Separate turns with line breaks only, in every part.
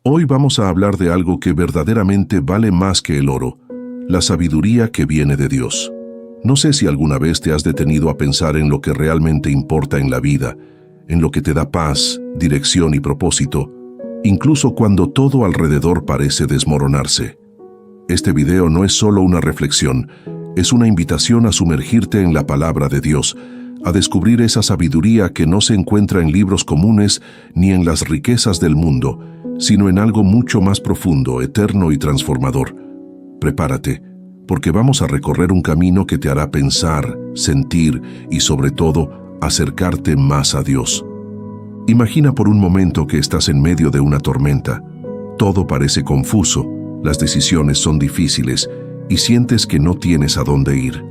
Hoy vamos a hablar de algo que verdaderamente vale más que el oro, la sabiduría que viene de Dios. No sé si alguna vez te has detenido a pensar en lo que realmente importa en la vida, en lo que te da paz, dirección y propósito, incluso cuando todo alrededor parece desmoronarse. Este video no es solo una reflexión, es una invitación a sumergirte en la palabra de Dios, a descubrir esa sabiduría que no se encuentra en libros comunes ni en las riquezas del mundo, sino en algo mucho más profundo, eterno y transformador. Prepárate, porque vamos a recorrer un camino que te hará pensar, sentir y sobre todo, acercarte más a Dios. Imagina por un momento que estás en medio de una tormenta. Todo parece confuso, las decisiones son difíciles y sientes que no tienes a dónde ir.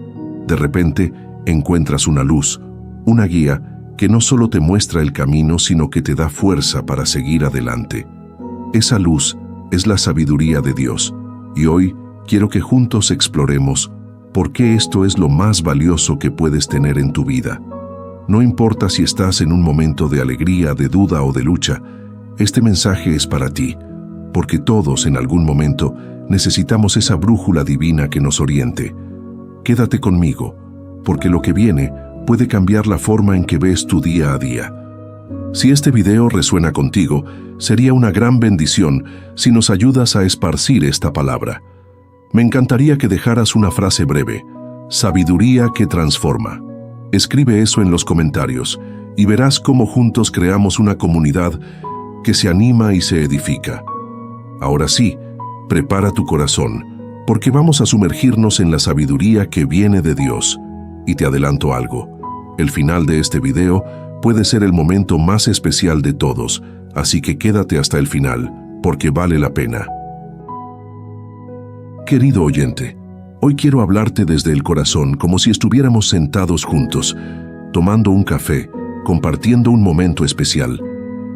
De repente, encuentras una luz, una guía que no solo te muestra el camino, sino que te da fuerza para seguir adelante. Esa luz es la sabiduría de Dios, y hoy quiero que juntos exploremos por qué esto es lo más valioso que puedes tener en tu vida. No importa si estás en un momento de alegría, de duda o de lucha, este mensaje es para ti, porque todos en algún momento necesitamos esa brújula divina que nos oriente. Quédate conmigo, porque lo que viene puede cambiar la forma en que ves tu día a día. Si este video resuena contigo, sería una gran bendición si nos ayudas a esparcir esta palabra. Me encantaría que dejaras una frase breve: sabiduría que transforma. Escribe eso en los comentarios y verás cómo juntos creamos una comunidad que se anima y se edifica. Ahora sí, prepara tu corazón, porque vamos a sumergirnos en la sabiduría que viene de Dios. Y te adelanto algo: el final de este video puede ser el momento más especial de todos, así que quédate hasta el final, porque vale la pena. Querido oyente, hoy quiero hablarte desde el corazón, como si estuviéramos sentados juntos, tomando un café, compartiendo un momento especial.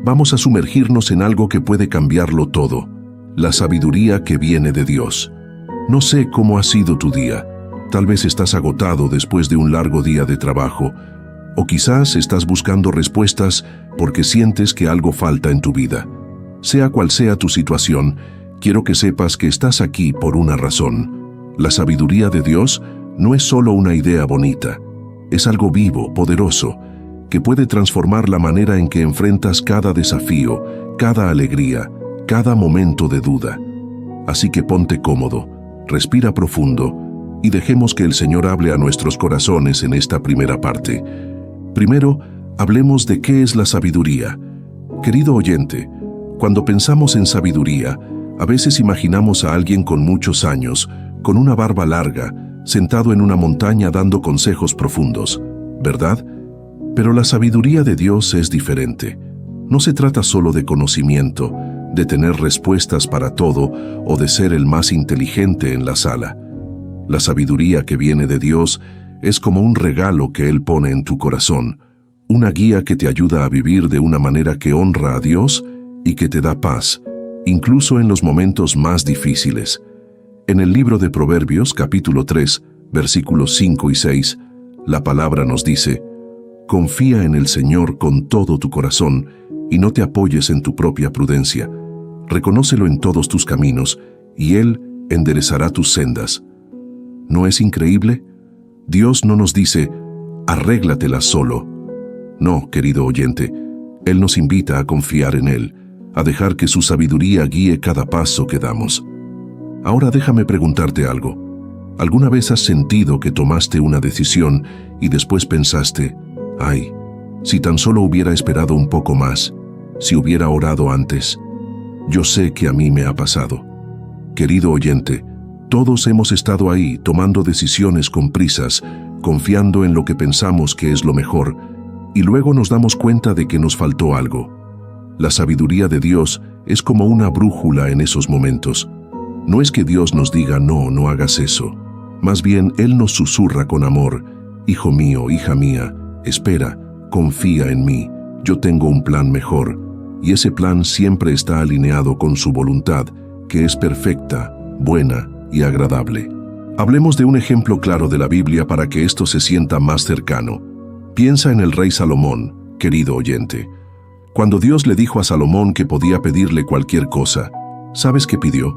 Vamos a sumergirnos en algo que puede cambiarlo todo, la sabiduría que viene de Dios. No sé cómo ha sido tu día. Tal vez estás agotado después de un largo día de trabajo, o quizás estás buscando respuestas porque sientes que algo falta en tu vida. Sea cual sea tu situación, quiero que sepas que estás aquí por una razón. La sabiduría de Dios no es solo una idea bonita, es algo vivo, poderoso, que puede transformar la manera en que enfrentas cada desafío, cada alegría, cada momento de duda. Así que ponte cómodo, respira profundo y dejemos que el Señor hable a nuestros corazones en esta primera parte. Primero, hablemos de qué es la sabiduría. Querido oyente, cuando pensamos en sabiduría, a veces imaginamos a alguien con muchos años, con una barba larga, sentado en una montaña dando consejos profundos, ¿verdad? Pero la sabiduría de Dios es diferente. No se trata solo de conocimiento, de tener respuestas para todo o de ser el más inteligente en la sala. La sabiduría que viene de Dios es como un regalo que Él pone en tu corazón, una guía que te ayuda a vivir de una manera que honra a Dios y que te da paz, incluso en los momentos más difíciles. En el libro de Proverbios, capítulo 3, versículos 5 y 6, la palabra nos dice: confía en el Señor con todo tu corazón y no te apoyes en tu propia prudencia. Reconócelo en todos tus caminos y Él enderezará tus sendas. ¿No es increíble? Dios no nos dice, arréglatelas solo. No, querido oyente, Él nos invita a confiar en Él, a dejar que su sabiduría guíe cada paso que damos. Ahora déjame preguntarte algo. ¿Alguna vez has sentido que tomaste una decisión y después pensaste, ay, si tan solo hubiera esperado un poco más, si hubiera orado antes? Yo sé que a mí me ha pasado. Querido oyente, todos hemos estado ahí tomando decisiones con prisas, confiando en lo que pensamos que es lo mejor, y luego nos damos cuenta de que nos faltó algo. La sabiduría de Dios es como una brújula en esos momentos. No es que Dios nos diga no, no hagas eso. Más bien, Él nos susurra con amor: hijo mío, hija mía, espera, confía en mí, yo tengo un plan mejor, y ese plan siempre está alineado con su voluntad, que es perfecta, buena y agradable. Hablemos de un ejemplo claro de la Biblia para que esto se sienta más cercano. Piensa en el rey Salomón, querido oyente. Cuando Dios le dijo a Salomón que podía pedirle cualquier cosa, ¿sabes qué pidió?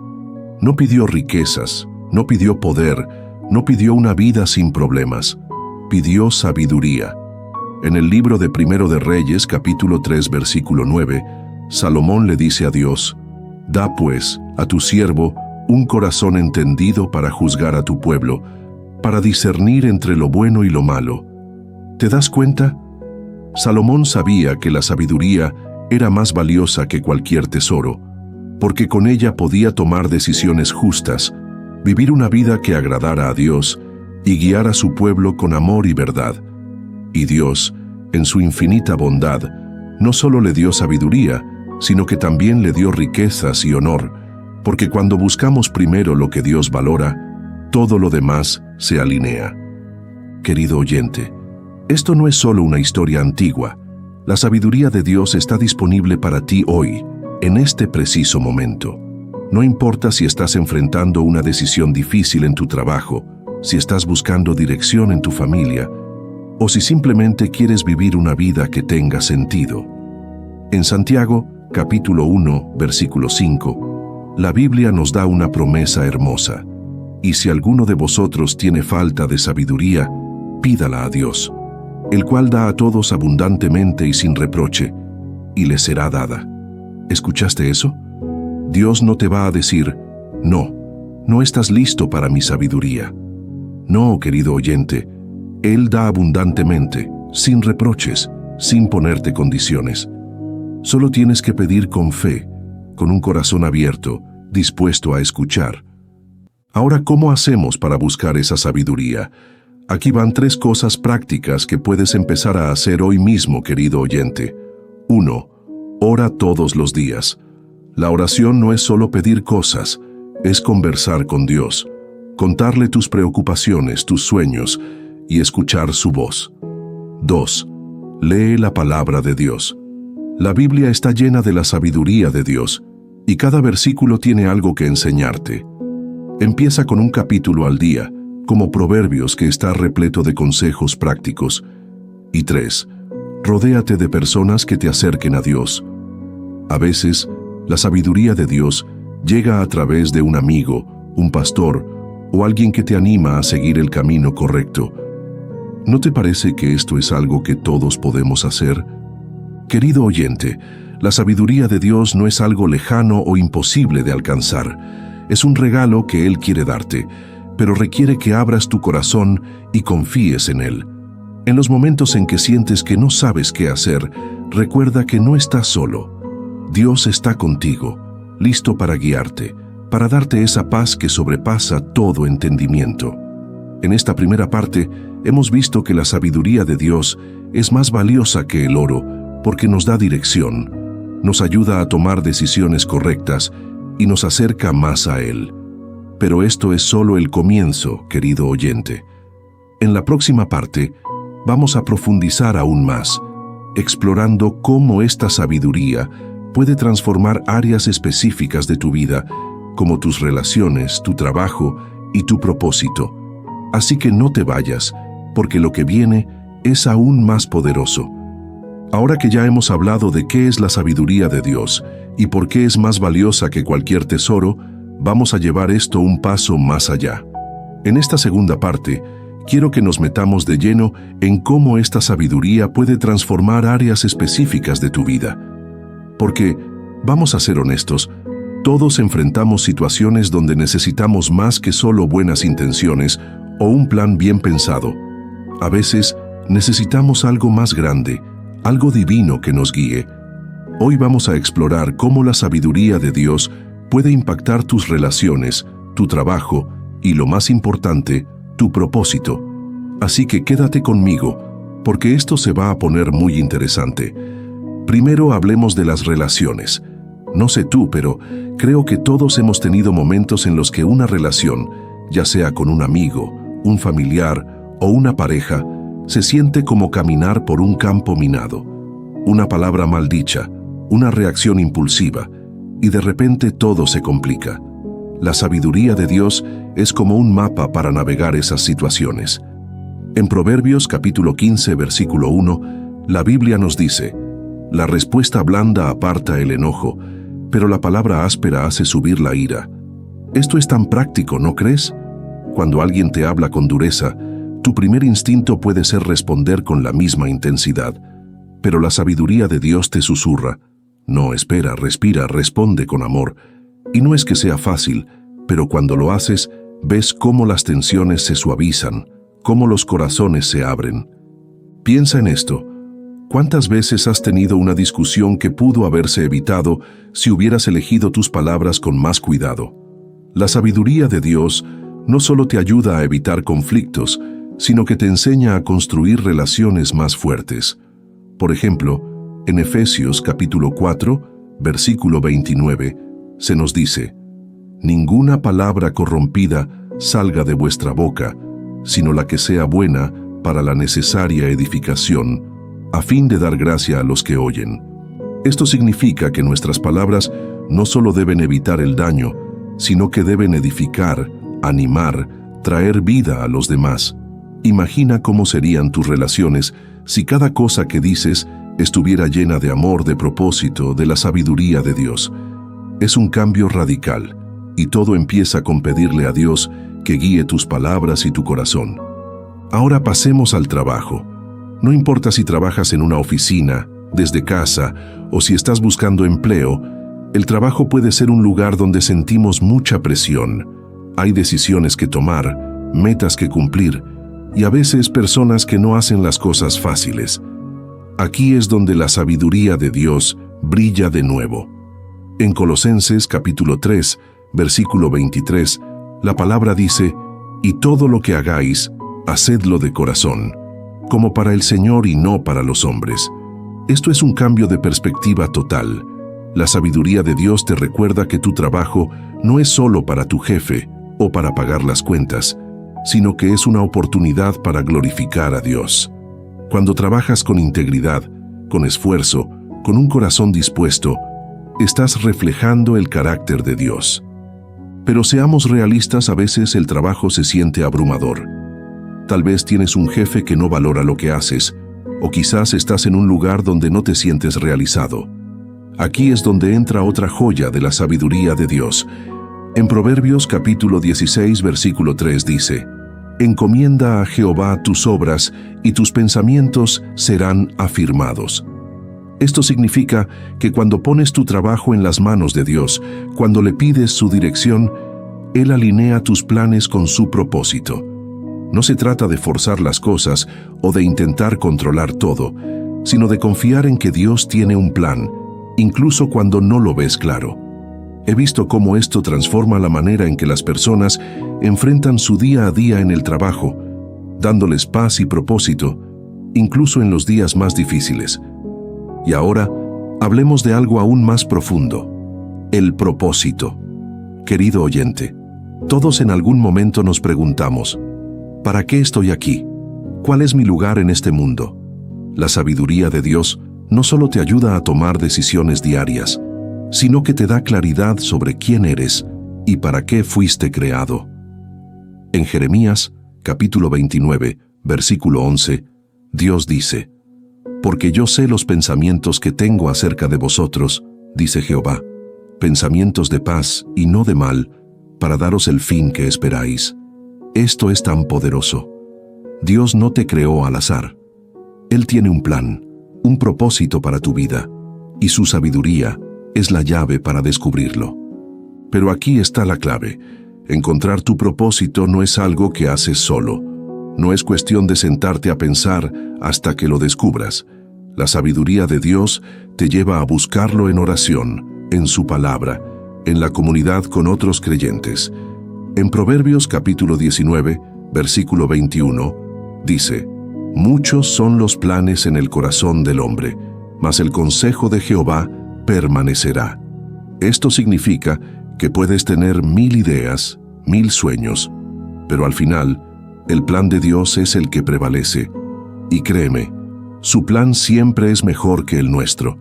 No pidió riquezas, no pidió poder, no pidió una vida sin problemas. Pidió sabiduría. En el libro de Primero de Reyes, capítulo 3, versículo 9, Salomón le dice a Dios: «Da pues a tu siervo un corazón entendido para juzgar a tu pueblo, para discernir entre lo bueno y lo malo». ¿Te das cuenta? Salomón sabía que la sabiduría era más valiosa que cualquier tesoro, porque con ella podía tomar decisiones justas, vivir una vida que agradara a Dios y guiar a su pueblo con amor y verdad. Y Dios, en su infinita bondad, no solo le dio sabiduría, sino que también le dio riquezas y honor, porque cuando buscamos primero lo que Dios valora, todo lo demás se alinea. Querido oyente, esto no es solo una historia antigua. La sabiduría de Dios está disponible para ti hoy, en este preciso momento. No importa si estás enfrentando una decisión difícil en tu trabajo, si estás buscando dirección en tu familia, o si simplemente quieres vivir una vida que tenga sentido. En Santiago, capítulo 1, versículo 5, la Biblia nos da una promesa hermosa: «Y si alguno de vosotros tiene falta de sabiduría, pídala a Dios, el cual da a todos abundantemente y sin reproche, y le será dada». ¿Escuchaste eso? Dios no te va a decir: «No, no estás listo para mi sabiduría». No, querido oyente, Él da abundantemente, sin reproches, sin ponerte condiciones. Solo tienes que pedir con fe, con un corazón abierto, dispuesto a escuchar. Ahora, ¿cómo hacemos para buscar esa sabiduría? Aquí van 3 cosas prácticas que puedes empezar a hacer hoy mismo, querido oyente. 1. Ora todos los días. La oración no es solo pedir cosas, es conversar con Dios, contarle tus preocupaciones, tus sueños y escuchar su voz. 2. Lee la palabra de Dios. La Biblia está llena de la sabiduría de Dios y cada versículo tiene algo que enseñarte. Empieza con un capítulo al día, como Proverbios, que está repleto de consejos prácticos. Y 3. Rodéate de personas que te acerquen a Dios. A veces, la sabiduría de Dios llega a través de un amigo, un pastor o alguien que te anima a seguir el camino correcto. ¿No te parece que esto es algo que todos podemos hacer? Querido oyente, la sabiduría de Dios no es algo lejano o imposible de alcanzar. Es un regalo que Él quiere darte, pero requiere que abras tu corazón y confíes en Él. En los momentos en que sientes que no sabes qué hacer, recuerda que no estás solo. Dios está contigo, listo para guiarte, para darte esa paz que sobrepasa todo entendimiento. En esta primera parte, hemos visto que la sabiduría de Dios es más valiosa que el oro, porque nos da dirección, nos ayuda a tomar decisiones correctas y nos acerca más a Él. Pero esto es solo el comienzo, querido oyente. En la próxima parte, vamos a profundizar aún más, explorando cómo esta sabiduría puede transformar áreas específicas de tu vida, como tus relaciones, tu trabajo y tu propósito. Así que no te vayas, porque lo que viene es aún más poderoso. Ahora que ya hemos hablado de qué es la sabiduría de Dios y por qué es más valiosa que cualquier tesoro, vamos a llevar esto un paso más allá. En esta segunda parte, quiero que nos metamos de lleno en cómo esta sabiduría puede transformar áreas específicas de tu vida. Porque, vamos a ser honestos, todos enfrentamos situaciones donde necesitamos más que solo buenas intenciones o un plan bien pensado. A veces, necesitamos algo más grande, algo divino que nos guíe. Hoy vamos a explorar cómo la sabiduría de Dios puede impactar tus relaciones, tu trabajo y, lo más importante, tu propósito. Así que quédate conmigo, porque esto se va a poner muy interesante. Primero hablemos de las relaciones. No sé tú, pero creo que todos hemos tenido momentos en los que una relación, ya sea con un amigo, un familiar o una pareja, se siente como caminar por un campo minado. Una palabra mal dicha, una reacción impulsiva, y de repente todo se complica. La sabiduría de Dios es como un mapa para navegar esas situaciones. En Proverbios capítulo 15, versículo 1, la Biblia nos dice: La respuesta blanda aparta el enojo, pero la palabra áspera hace subir la ira. Esto es tan práctico, ¿no crees? Cuando alguien te habla con dureza, tu primer instinto puede ser responder con la misma intensidad, pero la sabiduría de Dios te susurra: no, espera, respira, responde con amor. Y no es que sea fácil, pero cuando lo haces, ves cómo las tensiones se suavizan, cómo los corazones se abren. Piensa en esto. ¿Cuántas veces has tenido una discusión que pudo haberse evitado si hubieras elegido tus palabras con más cuidado? La sabiduría de Dios no solo te ayuda a evitar conflictos, sino que te enseña a construir relaciones más fuertes. Por ejemplo, en Efesios capítulo 4, versículo 29, se nos dice: «Ninguna palabra corrompida salga de vuestra boca, sino la que sea buena para la necesaria edificación, a fin de dar gracia a los que oyen». Esto significa que nuestras palabras no solo deben evitar el daño, sino que deben edificar, animar, traer vida a los demás. Imagina cómo serían tus relaciones si cada cosa que dices estuviera llena de amor, de propósito, de la sabiduría de Dios. Es un cambio radical, y todo empieza con pedirle a Dios que guíe tus palabras y tu corazón. Ahora pasemos al trabajo. No importa si trabajas en una oficina, desde casa, o si estás buscando empleo, el trabajo puede ser un lugar donde sentimos mucha presión. Hay decisiones que tomar, metas que cumplir, y a veces personas que no hacen las cosas fáciles. Aquí es donde la sabiduría de Dios brilla de nuevo. En Colosenses capítulo 3, versículo 23, la palabra dice: «Y todo lo que hagáis, hacedlo de corazón, como para el Señor y no para los hombres». Esto es un cambio de perspectiva total. La sabiduría de Dios te recuerda que tu trabajo no es solo para tu jefe o para pagar las cuentas, sino que es una oportunidad para glorificar a Dios. Cuando trabajas con integridad, con esfuerzo, con un corazón dispuesto, estás reflejando el carácter de Dios. Pero seamos realistas, a veces el trabajo se siente abrumador. Tal vez tienes un jefe que no valora lo que haces, o quizás estás en un lugar donde no te sientes realizado. Aquí es donde entra otra joya de la sabiduría de Dios. En Proverbios capítulo 16, versículo 3 dice: «Encomienda a Jehová tus obras, y tus pensamientos serán afirmados». Esto significa que cuando pones tu trabajo en las manos de Dios, cuando le pides su dirección, Él alinea tus planes con su propósito. No se trata de forzar las cosas o de intentar controlar todo, sino de confiar en que Dios tiene un plan, incluso cuando no lo ves claro. He visto cómo esto transforma la manera en que las personas enfrentan su día a día en el trabajo, dándoles paz y propósito, incluso en los días más difíciles. Y ahora, hablemos de algo aún más profundo: el propósito. Querido oyente, todos en algún momento nos preguntamos: ¿para qué estoy aquí? ¿Cuál es mi lugar en este mundo? La sabiduría de Dios no solo te ayuda a tomar decisiones diarias, sino que te da claridad sobre quién eres y para qué fuiste creado. En Jeremías, capítulo 29, versículo 11, Dios dice: «Porque yo sé los pensamientos que tengo acerca de vosotros, dice Jehová, pensamientos de paz y no de mal, para daros el fin que esperáis». Esto es tan poderoso. Dios no te creó al azar. Él tiene un plan, un propósito para tu vida, y su sabiduría es la llave para descubrirlo. Pero aquí está la clave. Encontrar tu propósito no es algo que haces solo. No es cuestión de sentarte a pensar hasta que lo descubras. La sabiduría de Dios te lleva a buscarlo en oración, en su palabra, en la comunidad con otros creyentes. En Proverbios capítulo 19, versículo 21, dice: «Muchos son los planes en el corazón del hombre, mas el consejo de Jehová permanecerá». Esto significa que puedes tener 1000 ideas, 1000 sueños, pero al final, el plan de Dios es el que prevalece. Y créeme, su plan siempre es mejor que el nuestro.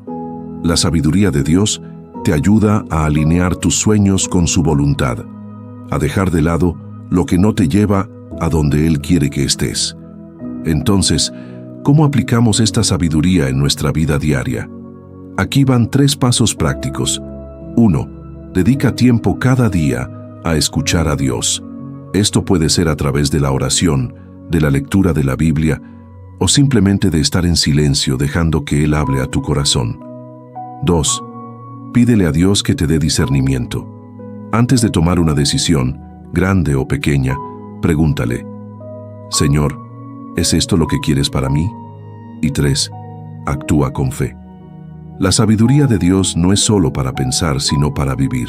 La sabiduría de Dios te ayuda a alinear tus sueños con su voluntad, a dejar de lado lo que no te lleva a donde Él quiere que estés. Entonces, ¿cómo aplicamos esta sabiduría en nuestra vida diaria? Aquí van 3 pasos prácticos. 1. Dedica tiempo cada día a escuchar a Dios. Esto puede ser a través de la oración, de la lectura de la Biblia, o simplemente de estar en silencio dejando que Él hable a tu corazón. 2. Pídele a Dios que te dé discernimiento. Antes de tomar una decisión, grande o pequeña, pregúntale: Señor, ¿es esto lo que quieres para mí? Y 3. Actúa con fe. La sabiduría de Dios no es solo para pensar, sino para vivir.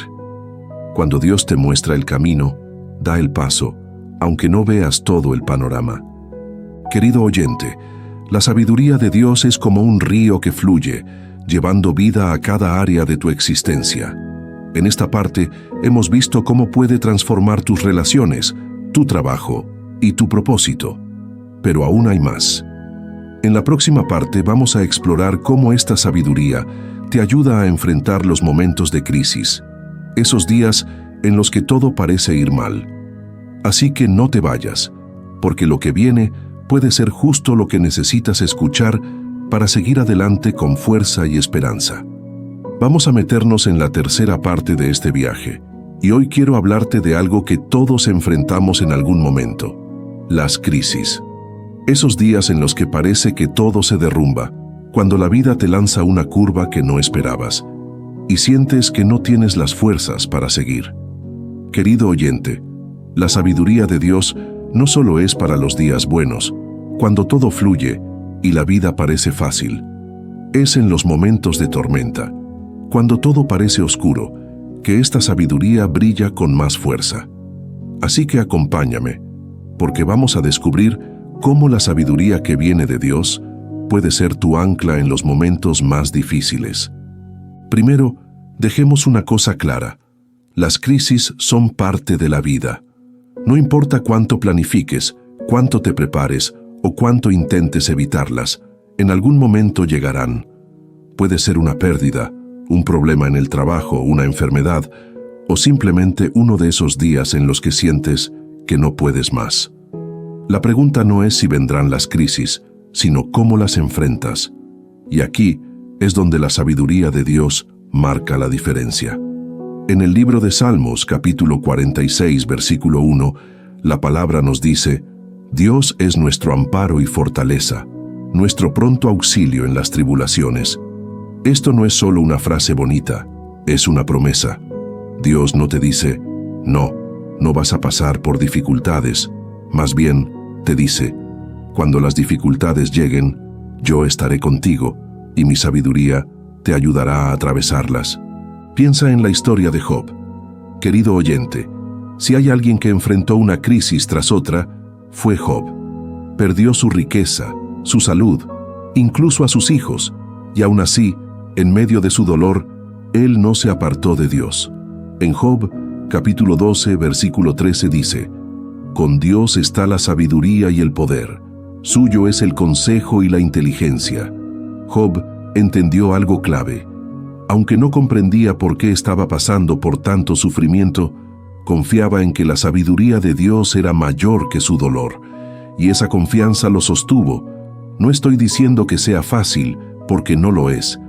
Cuando Dios te muestra el camino, da el paso, aunque no veas todo el panorama. Querido oyente, la sabiduría de Dios es como un río que fluye, llevando vida a cada área de tu existencia. En esta parte hemos visto cómo puede transformar tus relaciones, tu trabajo y tu propósito. Pero aún hay más. En la próxima parte vamos a explorar cómo esta sabiduría te ayuda a enfrentar los momentos de crisis, esos días en los que todo parece ir mal. Así que no te vayas, porque lo que viene puede ser justo lo que necesitas escuchar para seguir adelante con fuerza y esperanza. Vamos a meternos en la tercera parte de este viaje, y hoy quiero hablarte de algo que todos enfrentamos en algún momento: las crisis. Esos días en los que parece que todo se derrumba, cuando la vida te lanza una curva que no esperabas, y sientes que no tienes las fuerzas para seguir. Querido oyente, la sabiduría de Dios no solo es para los días buenos, cuando todo fluye y la vida parece fácil. Es en los momentos de tormenta, cuando todo parece oscuro, que esta sabiduría brilla con más fuerza. Así que acompáñame, porque vamos a descubrir cómo la sabiduría que viene de Dios puede ser tu ancla en los momentos más difíciles. Primero, dejemos una cosa clara: las crisis son parte de la vida. No importa cuánto planifiques, cuánto te prepares o cuánto intentes evitarlas, en algún momento llegarán. Puede ser una pérdida, un problema en el trabajo, una enfermedad, o simplemente uno de esos días en los que sientes que no puedes más. La pregunta no es si vendrán las crisis, sino cómo las enfrentas. Y aquí es donde la sabiduría de Dios marca la diferencia. En el libro de Salmos, capítulo 46, versículo 1, la palabra nos dice: Dios es nuestro amparo y fortaleza, nuestro pronto auxilio en las tribulaciones. Esto no es solo una frase bonita, es una promesa. Dios no te dice: no vas a pasar por dificultades. Más bien, te dice: cuando las dificultades lleguen, yo estaré contigo, y mi sabiduría te ayudará a atravesarlas. Piensa en la historia de Job. Querido oyente, si hay alguien que enfrentó una crisis tras otra, fue Job. Perdió su riqueza, su salud, incluso a sus hijos, y aún así, en medio de su dolor, él no se apartó de Dios. En Job, capítulo 12, versículo 13 dice: Con Dios está la sabiduría y el poder, suyo es el consejo y la inteligencia. Job entendió algo clave. Aunque no comprendía por qué estaba pasando por tanto sufrimiento, confiaba en que la sabiduría de Dios era mayor que su dolor, y esa confianza lo sostuvo. No estoy diciendo que sea fácil, porque no lo es,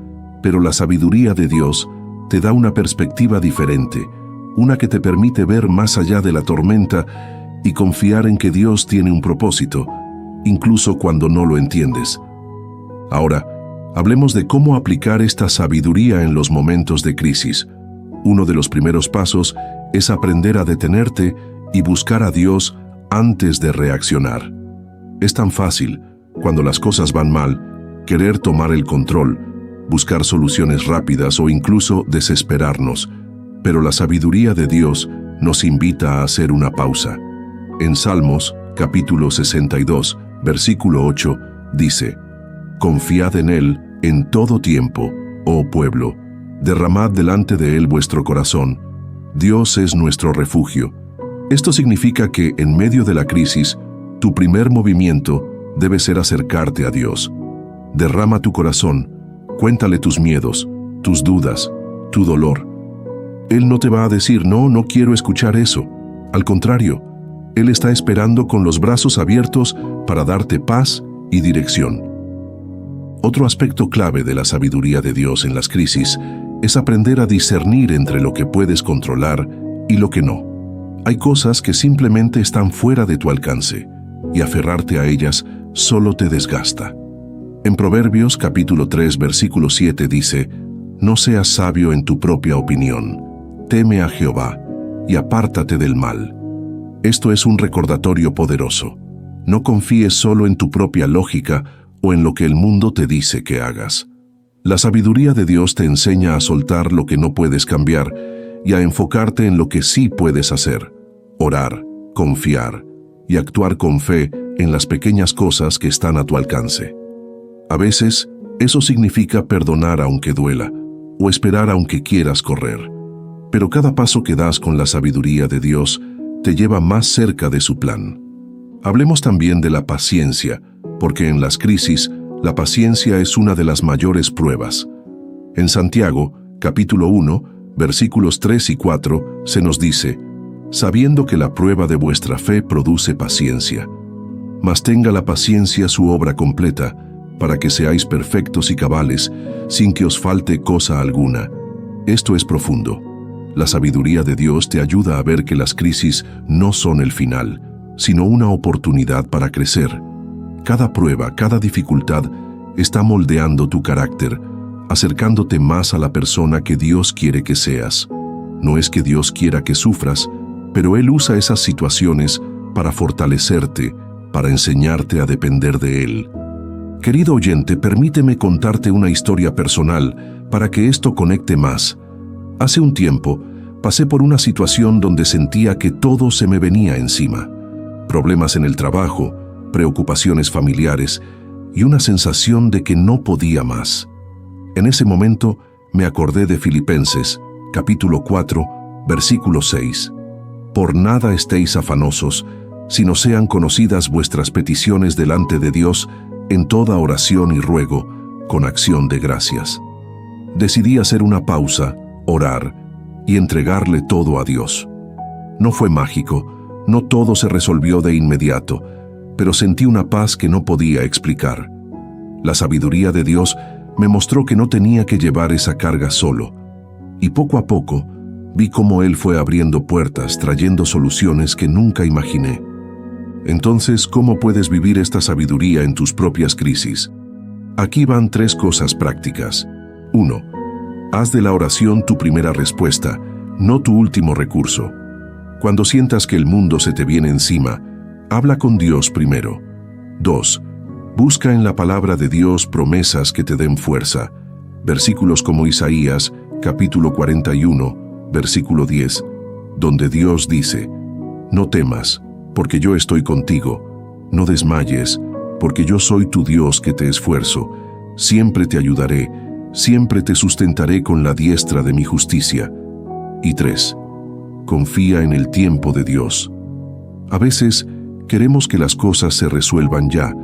pero la sabiduría de Dios te da una perspectiva diferente, una que te permite ver más allá de la tormenta y confiar en que Dios tiene un propósito, incluso cuando no lo entiendes. Ahora, hablemos de cómo aplicar esta sabiduría en los momentos de crisis. Uno de los primeros pasos es aprender a detenerte y buscar a Dios antes de reaccionar. Es tan fácil, cuando las cosas van mal, querer tomar el control, buscar soluciones rápidas o incluso desesperarnos, pero la sabiduría de Dios nos invita a hacer una pausa. En Salmos, capítulo 62, versículo 8, dice: Confiad en Él en todo tiempo, oh pueblo, derramad delante de Él vuestro corazón. Dios es nuestro refugio. Esto significa que en medio de la crisis, tu primer movimiento debe ser acercarte a Dios. Derrama tu corazón, cuéntale tus miedos, tus dudas, tu dolor. Él no te va a decir: no quiero escuchar eso. Al contrario, Él está esperando con los brazos abiertos para darte paz y dirección. Otro aspecto clave de la sabiduría de Dios en las crisis es aprender a discernir entre lo que puedes controlar y lo que no. Hay cosas que simplemente están fuera de tu alcance, y aferrarte a ellas solo te desgasta. En Proverbios capítulo 3, versículo 7 dice: «No seas sabio en tu propia opinión, teme a Jehová, y apártate del mal». Esto es un recordatorio poderoso. No confíes solo en tu propia lógica o en lo que el mundo te dice que hagas. La sabiduría de Dios te enseña a soltar lo que no puedes cambiar y a enfocarte en lo que sí puedes hacer: orar, confiar y actuar con fe en las pequeñas cosas que están a tu alcance. A veces, eso significa perdonar aunque duela, o esperar aunque quieras correr. Pero cada paso que das con la sabiduría de Dios te lleva más cerca de su plan. Hablemos también de la paciencia, porque en las crisis, la paciencia es una de las mayores pruebas. En Santiago, capítulo 1, versículos 3 y 4, se nos dice: «Sabiendo que la prueba de vuestra fe produce paciencia. Mas tenga la paciencia su obra completa, para que seáis perfectos y cabales, sin que os falte cosa alguna». Esto es profundo. La sabiduría de Dios te ayuda a ver que las crisis no son el final, sino una oportunidad para crecer. Cada prueba, cada dificultad está moldeando tu carácter, acercándote más a la persona que Dios quiere que seas. No es que Dios quiera que sufras, pero Él usa esas situaciones para fortalecerte, para enseñarte a depender de Él. Querido oyente, permíteme contarte una historia personal para que esto conecte más. Hace un tiempo, pasé por una situación donde sentía que todo se me venía encima. Problemas en el trabajo, preocupaciones familiares y una sensación de que no podía más. En ese momento me acordé de Filipenses, capítulo 4, versículo 6. «Por nada estéis afanosos, sino sean conocidas vuestras peticiones delante de Dios en toda oración y ruego, con acción de gracias». Decidí hacer una pausa, orar y entregarle todo a Dios. No fue mágico, no todo se resolvió de inmediato, pero sentí una paz que no podía explicar. La sabiduría de Dios me mostró que no tenía que llevar esa carga solo, y poco a poco vi cómo Él fue abriendo puertas, trayendo soluciones que nunca imaginé. Entonces, ¿cómo puedes vivir esta sabiduría en tus propias crisis? Aquí van 3 cosas prácticas. 1. Haz de la oración tu primera respuesta, no tu último recurso. Cuando sientas que el mundo se te viene encima, habla con Dios primero. 2. Busca en la palabra de Dios promesas que te den fuerza. Versículos como Isaías, capítulo 41, versículo 10, donde Dios dice: «No temas, porque yo estoy contigo. No desmayes, porque yo soy tu Dios que te esfuerzo. Siempre te ayudaré, siempre te sustentaré con la diestra de mi justicia». Y 3. Confía en el tiempo de Dios. A veces queremos que las cosas se resuelvan ya,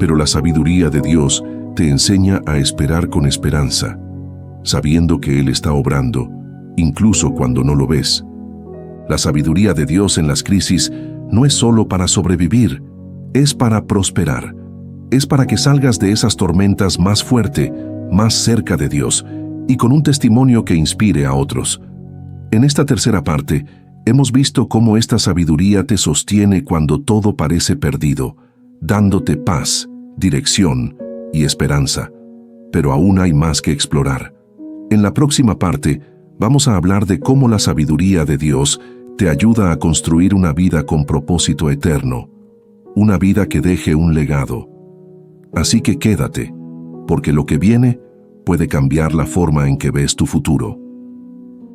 pero la sabiduría de Dios te enseña a esperar con esperanza, sabiendo que Él está obrando, incluso cuando no lo ves. La sabiduría de Dios en las crisis no es solo para sobrevivir, es para prosperar. Es para que salgas de esas tormentas más fuerte, más cerca de Dios, y con un testimonio que inspire a otros. En esta tercera parte, hemos visto cómo esta sabiduría te sostiene cuando todo parece perdido, dándote paz, dirección y esperanza. Pero aún hay más que explorar. En la próxima parte, vamos a hablar de cómo la sabiduría de Dios te ayuda a construir una vida con propósito eterno, una vida que deje un legado. Así que quédate, porque lo que viene puede cambiar la forma en que ves tu futuro.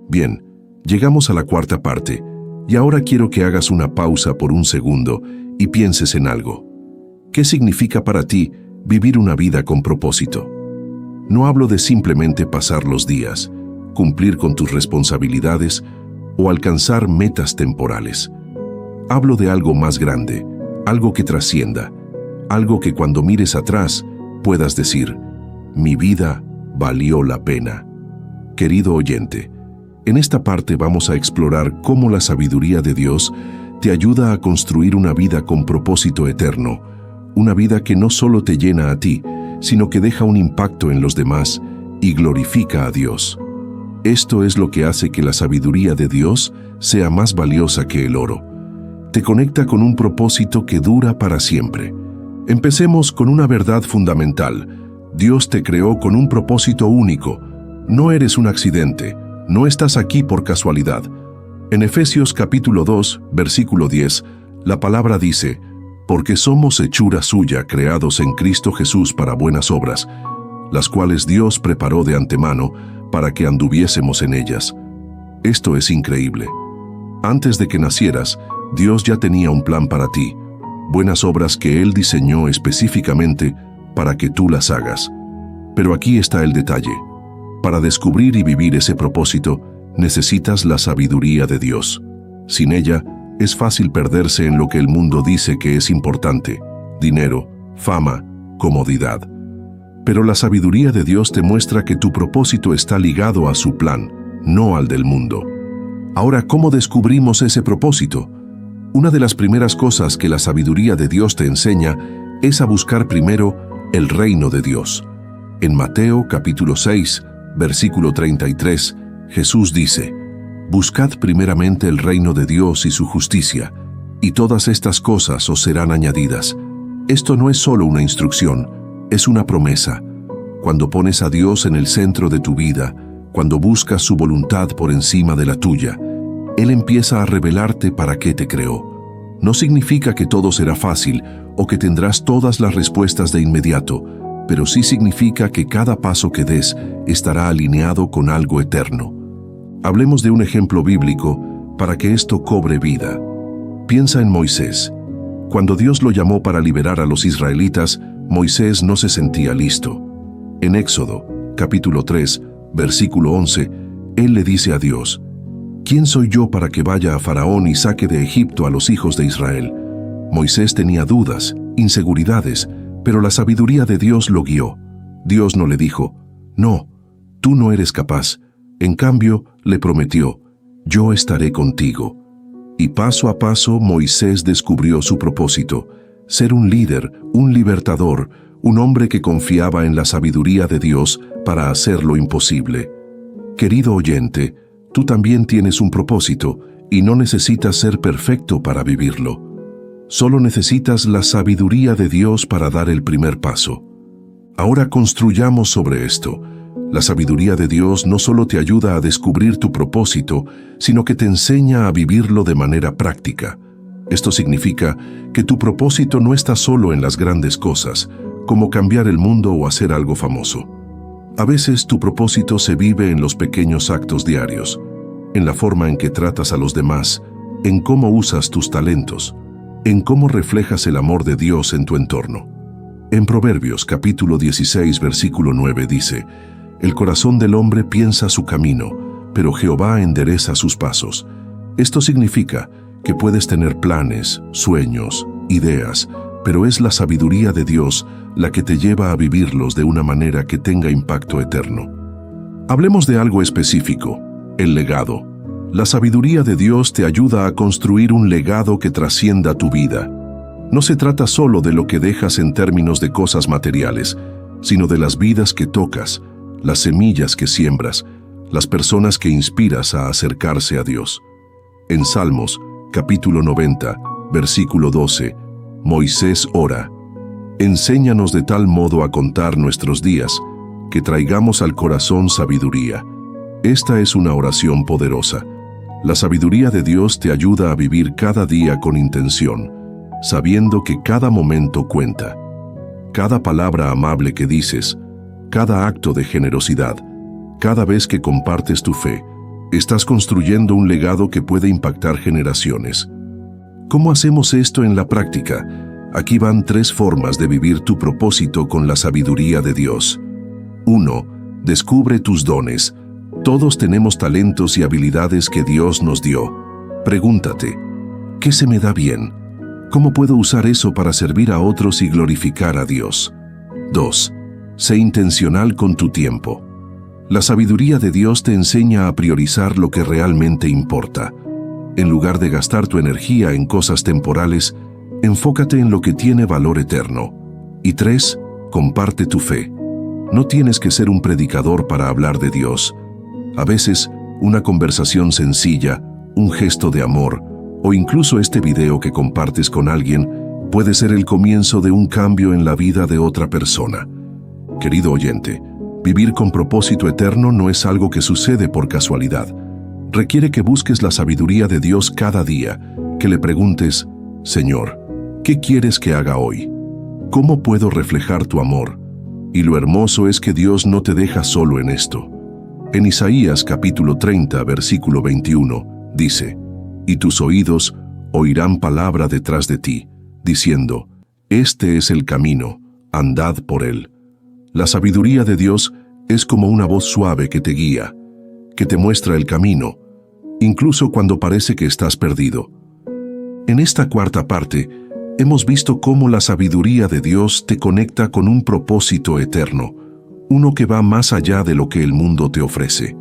Bien, llegamos a la cuarta parte, y ahora quiero que hagas una pausa por un segundo y pienses en algo. ¿Qué significa para ti vivir una vida con propósito? No hablo de simplemente pasar los días, cumplir con tus responsabilidades o alcanzar metas temporales. Hablo de algo más grande, algo que trascienda, algo que cuando mires atrás puedas decir: mi vida valió la pena. Querido oyente, en esta parte vamos a explorar cómo la sabiduría de Dios te ayuda a construir una vida con propósito eterno, una vida que no solo te llena a ti, sino que deja un impacto en los demás y glorifica a Dios. Esto es lo que hace que la sabiduría de Dios sea más valiosa que el oro. Te conecta con un propósito que dura para siempre. Empecemos con una verdad fundamental. Dios te creó con un propósito único. No eres un accidente, no estás aquí por casualidad. En Efesios capítulo 2, versículo 10, la palabra dice: porque somos hechura suya, creados en Cristo Jesús para buenas obras, las cuales Dios preparó de antemano para que anduviésemos en ellas. Esto es increíble. Antes de que nacieras, Dios ya tenía un plan para ti, buenas obras que Él diseñó específicamente para que tú las hagas. Pero aquí está el detalle. Para descubrir y vivir ese propósito, necesitas la sabiduría de Dios. Sin ella, es fácil perderse en lo que el mundo dice que es importante: dinero, fama, comodidad. Pero la sabiduría de Dios te muestra que tu propósito está ligado a su plan, no al del mundo. Ahora, ¿cómo descubrimos ese propósito? Una de las primeras cosas que la sabiduría de Dios te enseña es a buscar primero el reino de Dios. En Mateo capítulo 6, versículo 33, Jesús dice: buscad primeramente el reino de Dios y su justicia, y todas estas cosas os serán añadidas. Esto no es solo una instrucción, es una promesa. Cuando pones a Dios en el centro de tu vida, cuando buscas su voluntad por encima de la tuya, Él empieza a revelarte para qué te creó. No significa que todo será fácil o que tendrás todas las respuestas de inmediato, pero sí significa que cada paso que des estará alineado con algo eterno. Hablemos de un ejemplo bíblico para que esto cobre vida. Piensa en Moisés. Cuando Dios lo llamó para liberar a los israelitas, Moisés no se sentía listo. En Éxodo, capítulo 3, versículo 11, él le dice a Dios: ¿quién soy yo para que vaya a Faraón y saque de Egipto a los hijos de Israel? Moisés tenía dudas, inseguridades, pero la sabiduría de Dios lo guió. Dios no le dijo: no, tú no eres capaz. En cambio, le prometió: yo estaré contigo. Y paso a paso Moisés descubrió su propósito: ser un líder, un libertador, un hombre que confiaba en la sabiduría de Dios para hacer lo imposible. Querido oyente, tú también tienes un propósito y no necesitas ser perfecto para vivirlo. Solo necesitas la sabiduría de Dios para dar el primer paso. Ahora construyamos sobre esto. La sabiduría de Dios no solo te ayuda a descubrir tu propósito, sino que te enseña a vivirlo de manera práctica. Esto significa que tu propósito no está solo en las grandes cosas, como cambiar el mundo o hacer algo famoso. A veces tu propósito se vive en los pequeños actos diarios, en la forma en que tratas a los demás, en cómo usas tus talentos, en cómo reflejas el amor de Dios en tu entorno. En Proverbios capítulo 16, versículo 9 dice: el corazón del hombre piensa su camino, pero Jehová endereza sus pasos. Esto significa que puedes tener planes, sueños, ideas, pero es la sabiduría de Dios la que te lleva a vivirlos de una manera que tenga impacto eterno. Hablemos de algo específico: el legado. La sabiduría de Dios te ayuda a construir un legado que trascienda tu vida. No se trata solo de lo que dejas en términos de cosas materiales, sino de las vidas que tocas, las semillas que siembras, las personas que inspiras a acercarse a Dios. En Salmos, capítulo 90, versículo 12, Moisés ora: enséñanos de tal modo a contar nuestros días, que traigamos al corazón sabiduría. Esta es una oración poderosa. La sabiduría de Dios te ayuda a vivir cada día con intención, sabiendo que cada momento cuenta. Cada palabra amable que dices, cada acto de generosidad, cada vez que compartes tu fe, estás construyendo un legado que puede impactar generaciones. ¿Cómo hacemos esto en la práctica? Aquí van 3 formas de vivir tu propósito con la sabiduría de Dios. 1. Descubre tus dones. Todos tenemos talentos y habilidades que Dios nos dio. Pregúntate: ¿qué se me da bien? ¿Cómo puedo usar eso para servir a otros y glorificar a Dios? 2. Sé intencional con tu tiempo. La sabiduría de Dios te enseña a priorizar lo que realmente importa. En lugar de gastar tu energía en cosas temporales, enfócate en lo que tiene valor eterno. Y 3. comparte tu fe. No tienes que ser un predicador para hablar de Dios. A veces, una conversación sencilla, un gesto de amor, o incluso este video que compartes con alguien, puede ser el comienzo de un cambio en la vida de otra persona. Querido oyente, vivir con propósito eterno no es algo que sucede por casualidad. Requiere que busques la sabiduría de Dios cada día, que le preguntes, Señor, ¿qué quieres que haga hoy? ¿Cómo puedo reflejar tu amor? Y lo hermoso es que Dios no te deja solo en esto. En Isaías capítulo 30, versículo 21, dice, «Y tus oídos oirán palabra detrás de ti, diciendo, este es el camino, andad por él». La sabiduría de Dios es como una voz suave que te guía, que te muestra el camino, incluso cuando parece que estás perdido. En esta cuarta parte, hemos visto cómo la sabiduría de Dios te conecta con un propósito eterno, uno que va más allá de lo que el mundo te ofrece.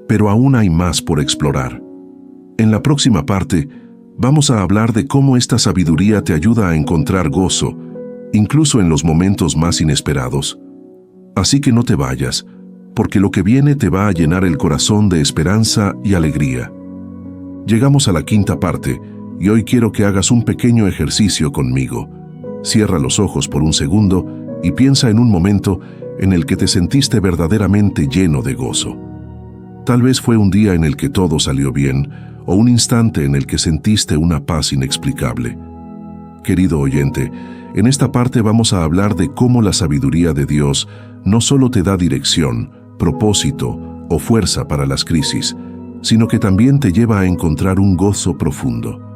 Pero aún hay más por explorar. En la próxima parte, vamos a hablar de cómo esta sabiduría te ayuda a encontrar gozo, incluso en los momentos más inesperados. Así que no te vayas, porque lo que viene te va a llenar el corazón de esperanza y alegría. Llegamos a la quinta parte, y hoy quiero que hagas un pequeño ejercicio conmigo. Cierra los ojos por un segundo y piensa en un momento en el que te sentiste verdaderamente lleno de gozo. Tal vez fue un día en el que todo salió bien, o un instante en el que sentiste una paz inexplicable. Querido oyente, en esta parte vamos a hablar de cómo la sabiduría de Dios no solo te da dirección, propósito o fuerza para las crisis, sino que también te lleva a encontrar un gozo profundo.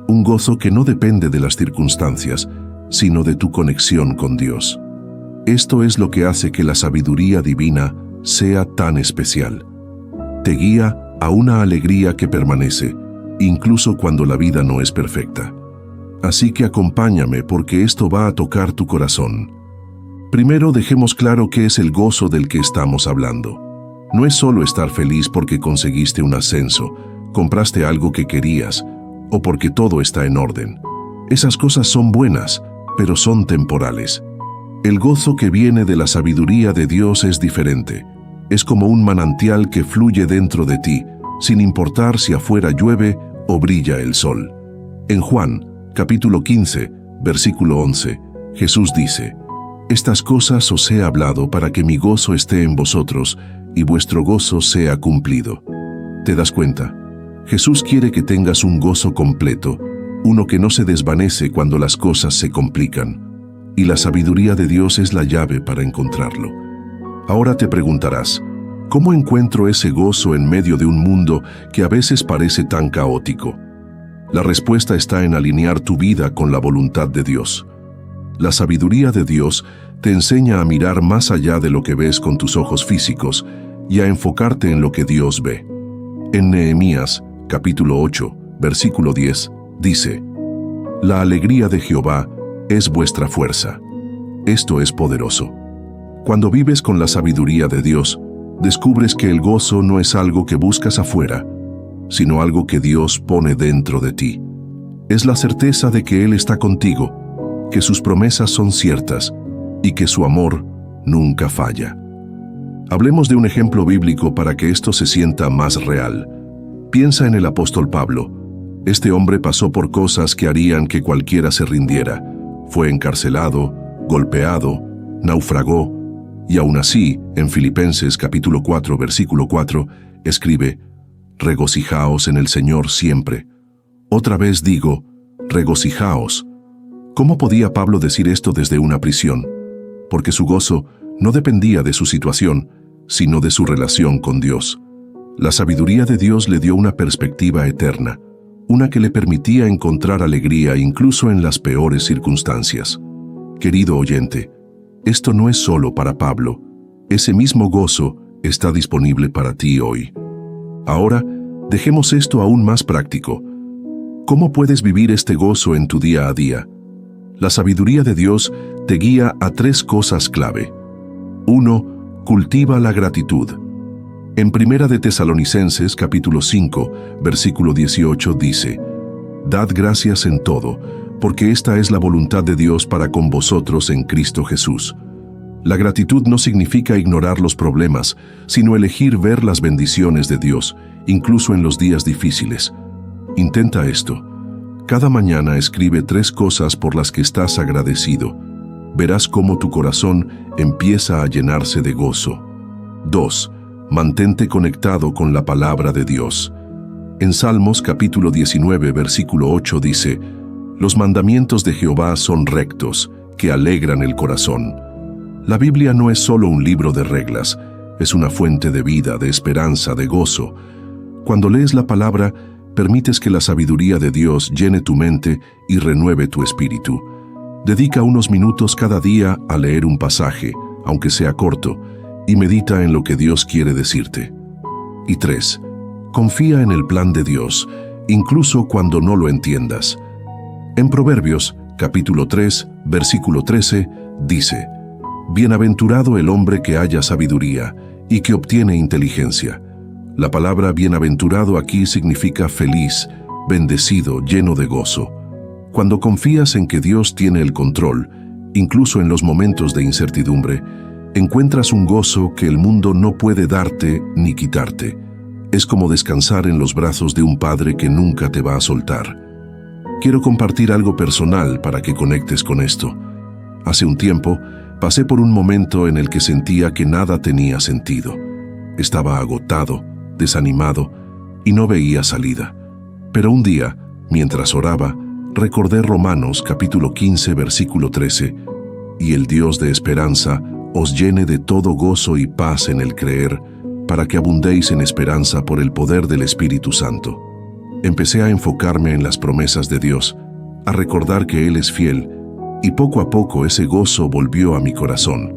Un gozo que no depende de las circunstancias, sino de tu conexión con Dios. Esto es lo que hace que la sabiduría divina sea tan especial. Te guía a una alegría que permanece, incluso cuando la vida no es perfecta. Así que acompáñame porque esto va a tocar tu corazón. Primero dejemos claro qué es el gozo del que estamos hablando. No es solo estar feliz porque conseguiste un ascenso, compraste algo que querías, o porque todo está en orden. Esas cosas son buenas, pero son temporales. El gozo que viene de la sabiduría de Dios es diferente. Es como un manantial que fluye dentro de ti, sin importar si afuera llueve o brilla el sol. En Juan, capítulo 15, versículo 11, Jesús dice, «Estas cosas os he hablado para que mi gozo esté en vosotros y vuestro gozo sea cumplido». ¿Te das cuenta? Jesús quiere que tengas un gozo completo, uno que no se desvanece cuando las cosas se complican, y la sabiduría de Dios es la llave para encontrarlo. Ahora te preguntarás, ¿cómo encuentro ese gozo en medio de un mundo que a veces parece tan caótico? La respuesta está en alinear tu vida con la voluntad de Dios. La sabiduría de Dios te enseña a mirar más allá de lo que ves con tus ojos físicos y a enfocarte en lo que Dios ve. En Nehemías, capítulo 8, versículo 10, dice, «La alegría de Jehová es vuestra fuerza». Esto es poderoso. Cuando vives con la sabiduría de Dios, descubres que el gozo no es algo que buscas afuera, sino algo que Dios pone dentro de ti. Es la certeza de que Él está contigo, que sus promesas son ciertas y que su amor nunca falla. Hablemos de un ejemplo bíblico para que esto se sienta más real. Piensa en el apóstol Pablo. Este hombre pasó por cosas que harían que cualquiera se rindiera. Fue encarcelado, golpeado, naufragó, y aún así, en Filipenses capítulo 4, versículo 4, escribe, «Regocijaos en el Señor siempre». Otra vez digo, regocijaos. ¿Cómo podía Pablo decir esto desde una prisión? Porque su gozo no dependía de su situación, sino de su relación con Dios. La sabiduría de Dios le dio una perspectiva eterna, una que le permitía encontrar alegría incluso en las peores circunstancias. Querido oyente, esto no es solo para Pablo. Ese mismo gozo está disponible para ti hoy. Ahora, dejemos esto aún más práctico. ¿Cómo puedes vivir este gozo en tu día a día? La sabiduría de Dios te guía a 3 cosas clave. 1. Cultiva la gratitud. En Primera de Tesalonicenses, capítulo 5, versículo 18, dice, «Dad gracias en todo, porque esta es la voluntad de Dios para con vosotros en Cristo Jesús». La gratitud no significa ignorar los problemas, sino elegir ver las bendiciones de Dios, incluso en los días difíciles. Intenta esto. Cada mañana escribe 3 cosas por las que estás agradecido. Verás cómo tu corazón empieza a llenarse de gozo. 2. Mantente conectado con la palabra de Dios. En Salmos capítulo 19, versículo 8 dice: «Los mandamientos de Jehová son rectos, que alegran el corazón». La Biblia no es solo un libro de reglas, es una fuente de vida, de esperanza, de gozo. Cuando lees la palabra, permites que la sabiduría de Dios llene tu mente y renueve tu espíritu. Dedica unos minutos cada día a leer un pasaje, aunque sea corto, y medita en lo que Dios quiere decirte. Y 3. Confía en el plan de Dios, incluso cuando no lo entiendas. En Proverbios, capítulo 3, versículo 13, dice: «Bienaventurado el hombre que haya sabiduría y que obtiene inteligencia». La palabra bienaventurado aquí significa feliz, bendecido, lleno de gozo. Cuando confías en que Dios tiene el control, incluso en los momentos de incertidumbre, encuentras un gozo que el mundo no puede darte ni quitarte. Es como descansar en los brazos de un padre que nunca te va a soltar. Quiero compartir algo personal para que conectes con esto. Hace un tiempo, pasé por un momento en el que sentía que nada tenía sentido. Estaba agotado, desanimado y no veía salida. Pero un día, mientras oraba, recordé Romanos capítulo 15, versículo 13, «Y el Dios de esperanza os llene de todo gozo y paz en el creer, para que abundéis en esperanza por el poder del Espíritu Santo». Empecé a enfocarme en las promesas de Dios, a recordar que Él es fiel, y poco a poco ese gozo volvió a mi corazón.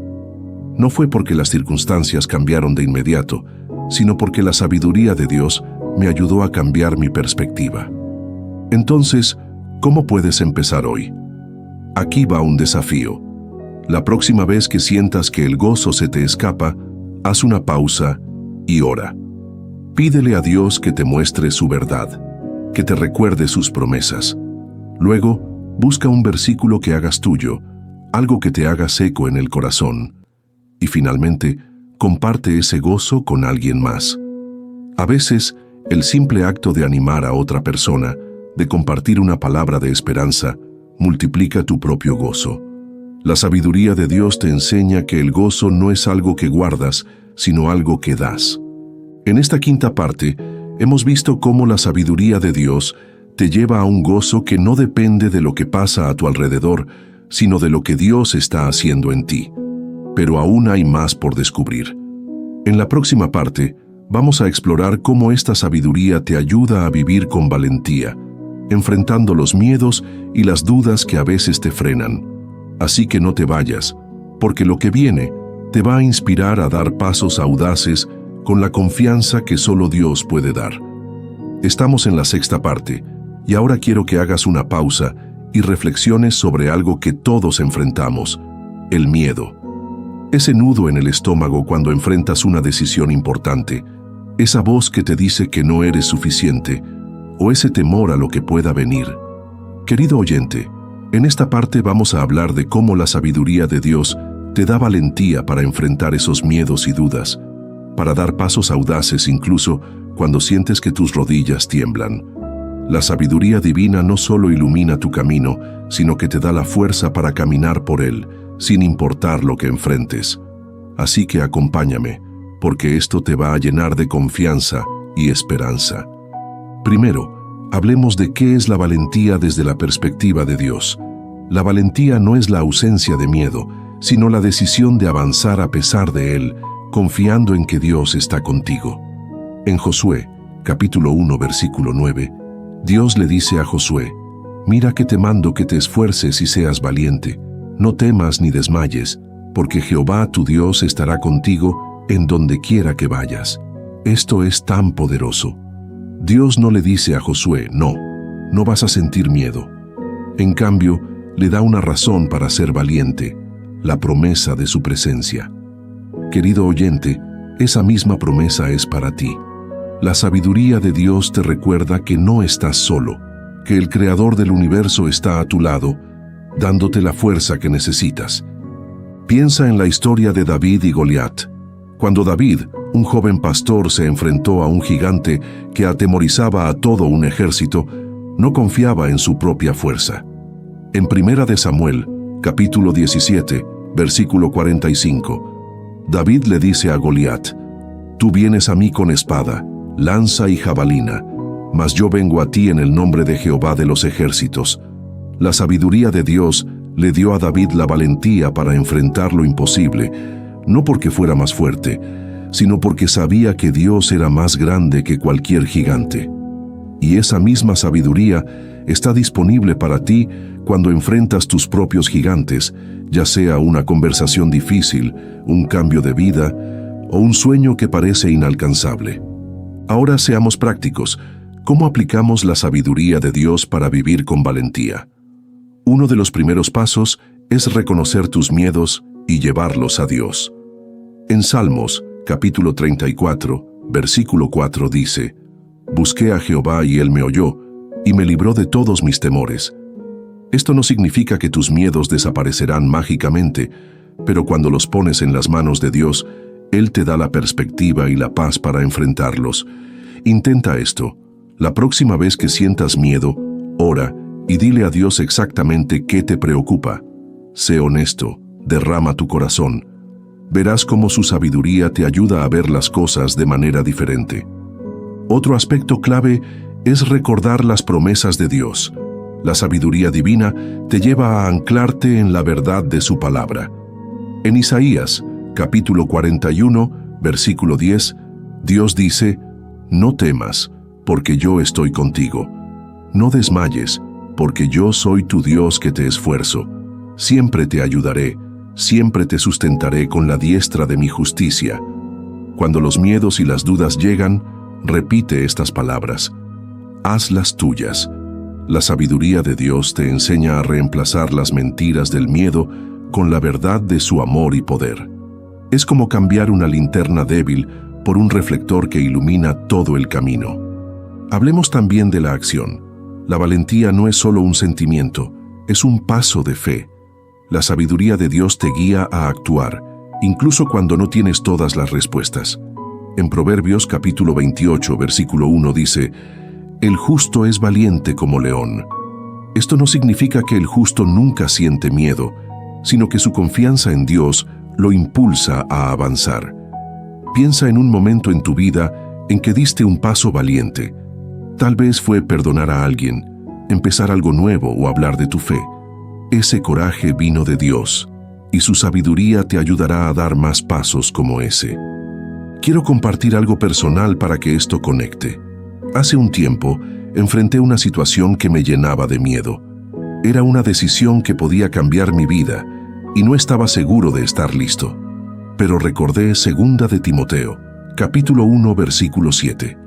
No fue porque las circunstancias cambiaron de inmediato, sino porque la sabiduría de Dios me ayudó a cambiar mi perspectiva. Entonces, ¿cómo puedes empezar hoy? Aquí va un desafío. La próxima vez que sientas que el gozo se te escapa, haz una pausa y ora. Pídele a Dios que te muestre su verdad, que te recuerde sus promesas. Luego, busca un versículo que hagas tuyo, algo que te haga seco en el corazón. Y finalmente, comparte ese gozo con alguien más. A veces, el simple acto de animar a otra persona, de compartir una palabra de esperanza, multiplica tu propio gozo. La sabiduría de Dios te enseña que el gozo no es algo que guardas, sino algo que das. En esta quinta parte, hemos visto cómo la sabiduría de Dios te lleva a un gozo que no depende de lo que pasa a tu alrededor, sino de lo que Dios está haciendo en ti. Pero aún hay más por descubrir. En la próxima parte, vamos a explorar cómo esta sabiduría te ayuda a vivir con valentía, enfrentando los miedos y las dudas que a veces te frenan. Así que no te vayas, porque lo que viene te va a inspirar a dar pasos audaces con la confianza que solo Dios puede dar. Estamos en la sexta parte, y ahora quiero que hagas una pausa y reflexiones sobre algo que todos enfrentamos: el miedo. Ese nudo en el estómago cuando enfrentas una decisión importante, esa voz que te dice que no eres suficiente, o ese temor a lo que pueda venir. Querido oyente, en esta parte vamos a hablar de cómo la sabiduría de Dios te da valentía para enfrentar esos miedos y dudas, para dar pasos audaces incluso cuando sientes que tus rodillas tiemblan. La sabiduría divina no solo ilumina tu camino, sino que te da la fuerza para caminar por él, sin importar lo que enfrentes. Así que acompáñame, porque esto te va a llenar de confianza y esperanza. Primero, hablemos de qué es la valentía desde la perspectiva de Dios. La valentía no es la ausencia de miedo, sino la decisión de avanzar a pesar de él, confiando en que Dios está contigo. En Josué, capítulo 1, versículo 9, Dios le dice a Josué: «Mira que te mando que te esfuerces y seas valiente. No temas ni desmayes, porque Jehová tu Dios estará contigo en donde quiera que vayas». Esto es tan poderoso. Dios no le dice a Josué: no vas a sentir miedo. En cambio, le da una razón para ser valiente: la promesa de su presencia. Querido oyente, esa misma promesa es para ti. La sabiduría de Dios te recuerda que no estás solo, que el Creador del universo está a tu lado, dándote la fuerza que necesitas. Piensa en la historia de David y Goliat. Cuando David, un joven pastor, se enfrentó a un gigante que atemorizaba a todo un ejército, no confiaba en su propia fuerza. En 1 de Samuel, capítulo 17, versículo 45, David le dice a Goliat: «Tú vienes a mí con espada, lanza y jabalina, mas yo vengo a ti en el nombre de Jehová de los ejércitos». La sabiduría de Dios le dio a David la valentía para enfrentar lo imposible, no porque fuera más fuerte, sino porque sabía que Dios era más grande que cualquier gigante. Y esa misma sabiduría está disponible para ti cuando enfrentas tus propios gigantes, ya sea una conversación difícil, un cambio de vida o un sueño que parece inalcanzable. Ahora seamos prácticos. ¿Cómo aplicamos la sabiduría de Dios para vivir con valentía? Uno de los primeros pasos es reconocer tus miedos y llevarlos a Dios. En Salmos, capítulo 34, versículo 4 dice: «Busqué a Jehová y Él me oyó, y me libró de todos mis temores». Esto no significa que tus miedos desaparecerán mágicamente, pero cuando los pones en las manos de Dios, Él te da la perspectiva y la paz para enfrentarlos. Intenta esto. La próxima vez que sientas miedo, ora y dile a Dios exactamente qué te preocupa. Sé honesto, derrama tu corazón. Verás cómo su sabiduría te ayuda a ver las cosas de manera diferente. Otro aspecto clave es recordar las promesas de Dios. La sabiduría divina te lleva a anclarte en la verdad de su palabra. En Isaías, capítulo 41, versículo 10, Dios dice: «No temas, porque yo estoy contigo. No desmayes, porque yo soy tu Dios que te esfuerzo. Siempre te ayudaré, siempre te sustentaré con la diestra de mi justicia». Cuando los miedos y las dudas llegan, repite estas palabras. Hazlas tuyas. La sabiduría de Dios te enseña a reemplazar las mentiras del miedo con la verdad de su amor y poder. Es como cambiar una linterna débil por un reflector que ilumina todo el camino. Hablemos también de la acción. La valentía no es solo un sentimiento, es un paso de fe. La sabiduría de Dios te guía a actuar, incluso cuando no tienes todas las respuestas. En Proverbios capítulo 28, versículo 1 dice: «El justo es valiente como león». Esto no significa que el justo nunca siente miedo, sino que su confianza en Dios lo impulsa a avanzar. Piensa en un momento en tu vida en que diste un paso valiente. Tal vez fue perdonar a alguien, empezar algo nuevo o hablar de tu fe. Ese coraje vino de Dios, y su sabiduría te ayudará a dar más pasos como ese. Quiero compartir algo personal para que esto conecte. Hace un tiempo, enfrenté una situación que me llenaba de miedo. Era una decisión que podía cambiar mi vida, y no estaba seguro de estar listo. Pero recordé 2 de Timoteo, capítulo 1, versículo 7.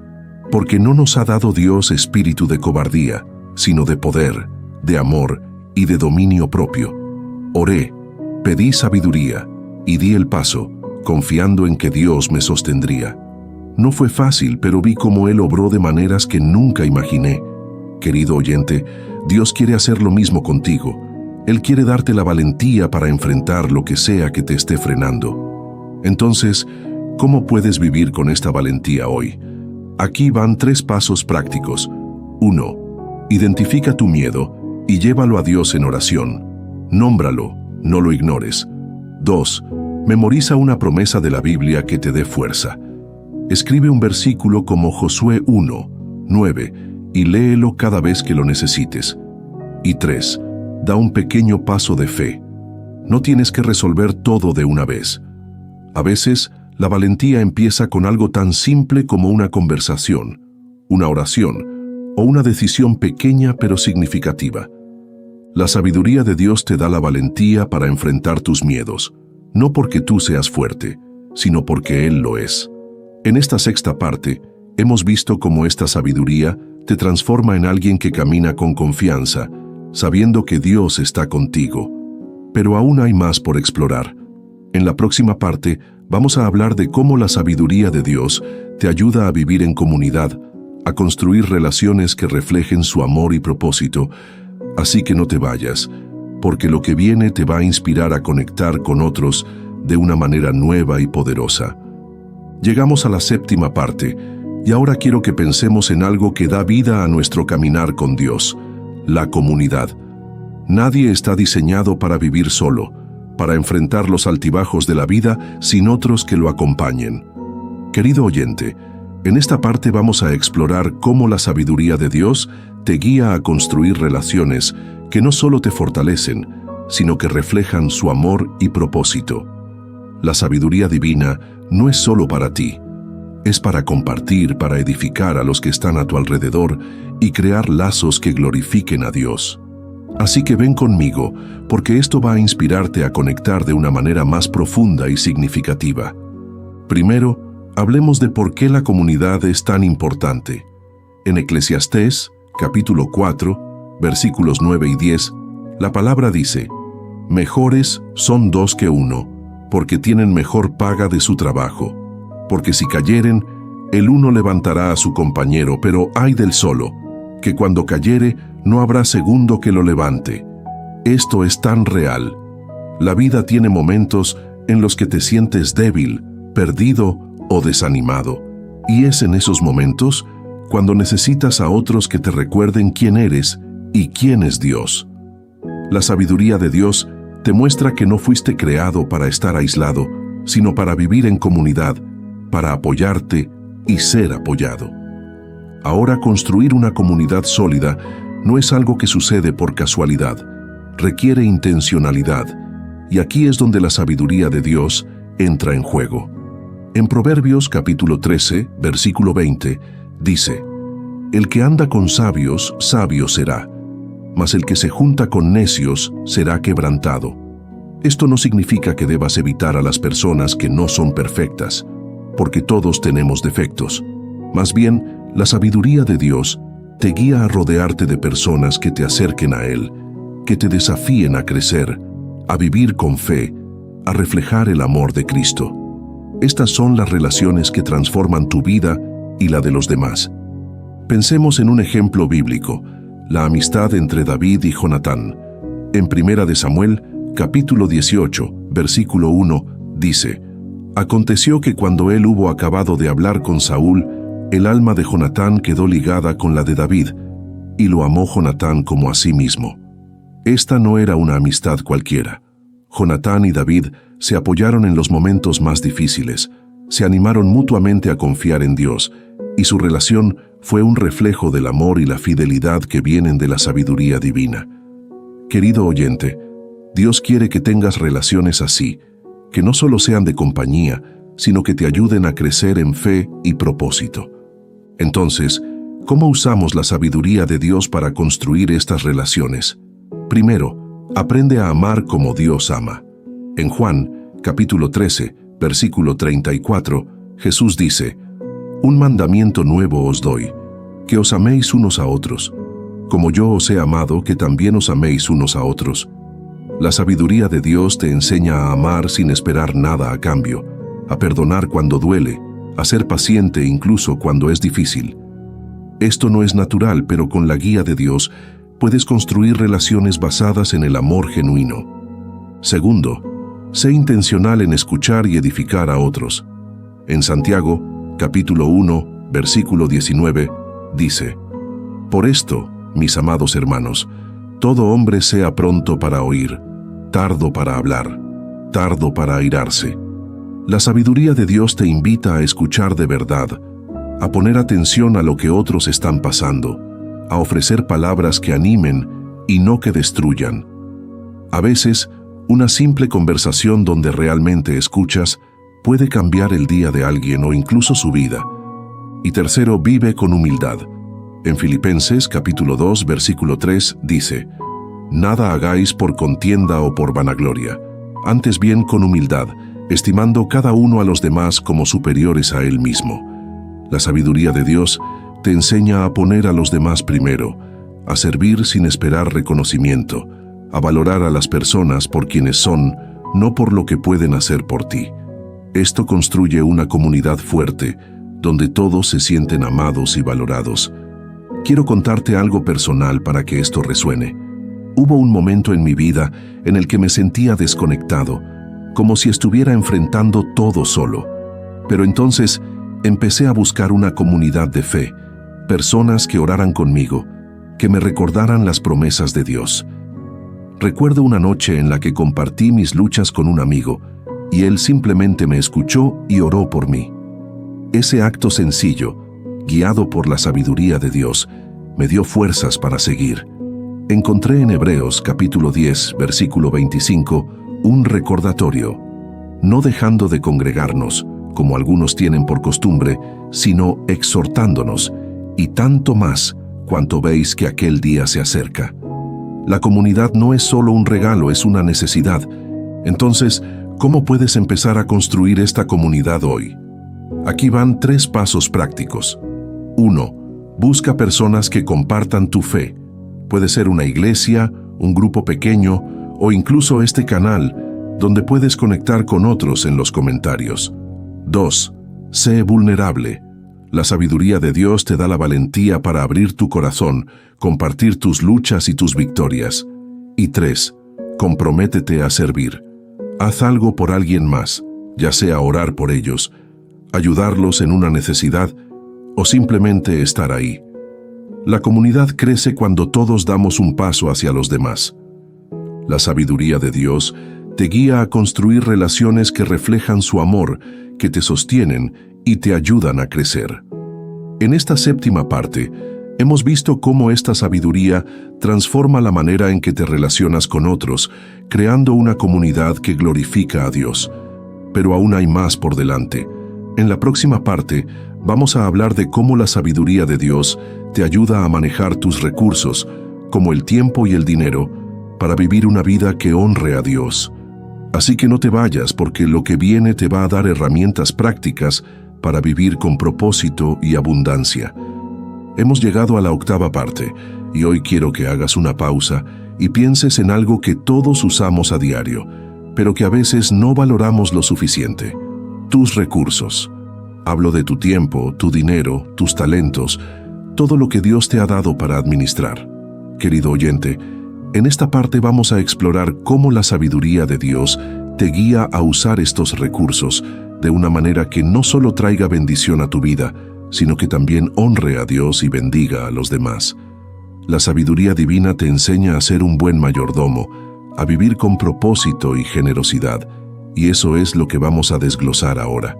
«Porque no nos ha dado Dios espíritu de cobardía, sino de poder, de amor y de dominio propio». Oré, pedí sabiduría y di el paso, confiando en que Dios me sostendría. No fue fácil, pero vi cómo Él obró de maneras que nunca imaginé. Querido oyente, Dios quiere hacer lo mismo contigo. Él quiere darte la valentía para enfrentar lo que sea que te esté frenando. Entonces, ¿cómo puedes vivir con esta valentía hoy? Aquí van 3 pasos prácticos. 1. Identifica tu miedo y llévalo a Dios en oración. Nómbralo, no lo ignores. 2. Memoriza una promesa de la Biblia que te dé fuerza. Escribe un versículo como Josué 1, 9 y léelo cada vez que lo necesites. Y 3. Da un pequeño paso de fe. No tienes que resolver todo de una vez. A veces, la valentía empieza con algo tan simple como una conversación, una oración o una decisión pequeña pero significativa. La sabiduría de Dios te da la valentía para enfrentar tus miedos, no porque tú seas fuerte, sino porque Él lo es. En esta 6ª parte, hemos visto cómo esta sabiduría te transforma en alguien que camina con confianza, sabiendo que Dios está contigo. Pero aún hay más por explorar. En la próxima parte, vamos a hablar de cómo la sabiduría de Dios te ayuda a vivir en comunidad, a construir relaciones que reflejen su amor y propósito. Así que no te vayas. porque lo que viene te va a inspirar a conectar con otros de una manera nueva y poderosa. Llegamos a la séptima parte, y ahora quiero que pensemos en algo que da vida a nuestro caminar con Dios: la comunidad. Nadie está diseñado para vivir solo, para enfrentar los altibajos de la vida sin otros que lo acompañen. Querido oyente, en esta parte vamos a explorar cómo la sabiduría de Dios te guía a construir relaciones que no solo te fortalecen, sino que reflejan su amor y propósito. La sabiduría divina no es solo para ti, es para compartir, para edificar a los que están a tu alrededor y crear lazos que glorifiquen a Dios. Así que ven conmigo, porque esto va a inspirarte a conectar de una manera más profunda y significativa. Primero, hablemos de por qué la comunidad es tan importante. En Eclesiastés, capítulo 4, versículos 9 y 10, la palabra dice: «Mejores son dos que uno, porque tienen mejor paga de su trabajo. Porque si cayeren, el uno levantará a su compañero, pero ay del solo, que cuando cayere no habrá segundo que lo levante». Esto es tan real. La vida tiene momentos en los que te sientes débil, perdido o desanimado, y es en esos momentos cuando necesitas a otros que te recuerden quién eres y quién es Dios. La sabiduría de Dios te muestra que no fuiste creado para estar aislado, sino para vivir en comunidad, para apoyarte y ser apoyado. Ahora, construir una comunidad sólida no es algo que sucede por casualidad, requiere intencionalidad, y aquí es donde la sabiduría de Dios entra en juego. En Proverbios capítulo 13, versículo 20, dice: «El que anda con sabios, sabio será, mas el que se junta con necios será quebrantado». Esto no significa que debas evitar a las personas que no son perfectas, porque todos tenemos defectos. Más bien, la sabiduría de Dios te guía a rodearte de personas que te acerquen a Él, que te desafíen a crecer, a vivir con fe, a reflejar el amor de Cristo. Estas son las relaciones que transforman tu vida y la de los demás. Pensemos en un ejemplo bíblico: la amistad entre David y Jonatán. En 1 Samuel, capítulo 18, versículo 1, dice: «Aconteció que cuando él hubo acabado de hablar con Saúl, el alma de Jonatán quedó ligada con la de David, y lo amó Jonatán como a sí mismo». Esta no era una amistad cualquiera. Jonatán y David se apoyaron en los momentos más difíciles, se animaron mutuamente a confiar en Dios, y su relación fue un reflejo del amor y la fidelidad que vienen de la sabiduría divina. Querido oyente, Dios quiere que tengas relaciones así, que no solo sean de compañía, sino que te ayuden a crecer en fe y propósito. Entonces, ¿cómo usamos la sabiduría de Dios para construir estas relaciones? Primero, aprende a amar como Dios ama. En Juan, capítulo 13, versículo 34, Jesús dice: «Un mandamiento nuevo os doy, que os améis unos a otros, como yo os he amado, que también os améis unos a otros». La sabiduría de Dios te enseña a amar sin esperar nada a cambio, a perdonar cuando duele, a ser paciente incluso cuando es difícil. Esto no es natural, pero con la guía de Dios puedes construir relaciones basadas en el amor genuino. Segundo, sé intencional en escuchar y edificar a otros. En Santiago, capítulo 1, versículo 19, dice: «Por esto, mis amados hermanos, todo hombre sea pronto para oír, tardo para hablar, tardo para airarse». La sabiduría de Dios te invita a escuchar de verdad, a poner atención a lo que otros están pasando, a ofrecer palabras que animen y no que destruyan. A veces, una simple conversación donde realmente escuchas puede cambiar el día de alguien o incluso su vida. Y tercero, vive con humildad. En Filipenses capítulo 2, versículo 3 dice: «Nada hagáis por contienda o por vanagloria, antes bien con humildad, estimando cada uno a los demás como superiores a él mismo». La sabiduría de Dios te enseña a poner a los demás primero, a servir sin esperar reconocimiento, a valorar a las personas por quienes son, no por lo que pueden hacer por ti. Esto construye una comunidad fuerte, donde todos se sienten amados y valorados. Quiero contarte algo personal para que esto resuene. Hubo un momento en mi vida en el que me sentía desconectado, como si estuviera enfrentando todo solo. Pero entonces empecé a buscar una comunidad de fe, personas que oraran conmigo, que me recordaran las promesas de Dios. Recuerdo una noche en la que compartí mis luchas con un amigo, y él simplemente me escuchó y oró por mí. Ese acto sencillo, guiado por la sabiduría de Dios, me dio fuerzas para seguir. Encontré en Hebreos capítulo 10, versículo 25, un recordatorio: no dejando de congregarnos, como algunos tienen por costumbre, sino exhortándonos, y tanto más cuanto veis que aquel día se acerca. La comunidad no es solo un regalo, es una necesidad. Entonces, ¿cómo puedes empezar a construir esta comunidad hoy? Aquí van 3 pasos prácticos. 1. Busca personas que compartan tu fe. Puede ser una iglesia, un grupo pequeño o incluso este canal, donde puedes conectar con otros en los comentarios. 2. Sé vulnerable. La sabiduría de Dios te da la valentía para abrir tu corazón, compartir tus luchas y tus victorias. Y 3. Comprométete a servir. Haz algo por alguien más, ya sea orar por ellos, ayudarlos en una necesidad o simplemente estar ahí. La comunidad crece cuando todos damos un paso hacia los demás. La sabiduría de Dios te guía a construir relaciones que reflejan su amor, que te sostienen y te ayudan a crecer. En esta 7ª parte, hemos visto cómo esta sabiduría transforma la manera en que te relacionas con otros, creando una comunidad que glorifica a Dios. Pero aún hay más por delante. En la próxima parte, vamos a hablar de cómo la sabiduría de Dios te ayuda a manejar tus recursos, como el tiempo y el dinero, para vivir una vida que honre a Dios. Así que no te vayas, porque lo que viene te va a dar herramientas prácticas para vivir con propósito y abundancia. Hemos llegado a la 8ª parte, y hoy quiero que hagas una pausa y pienses en algo que todos usamos a diario, pero que a veces no valoramos lo suficiente: tus recursos. Hablo de tu tiempo, tu dinero, tus talentos, todo lo que Dios te ha dado para administrar. Querido oyente, en esta parte vamos a explorar cómo la sabiduría de Dios te guía a usar estos recursos de una manera que no solo traiga bendición a tu vida, sino que también honre a Dios y bendiga a los demás. La sabiduría divina te enseña a ser un buen mayordomo, a vivir con propósito y generosidad, y eso es lo que vamos a desglosar ahora.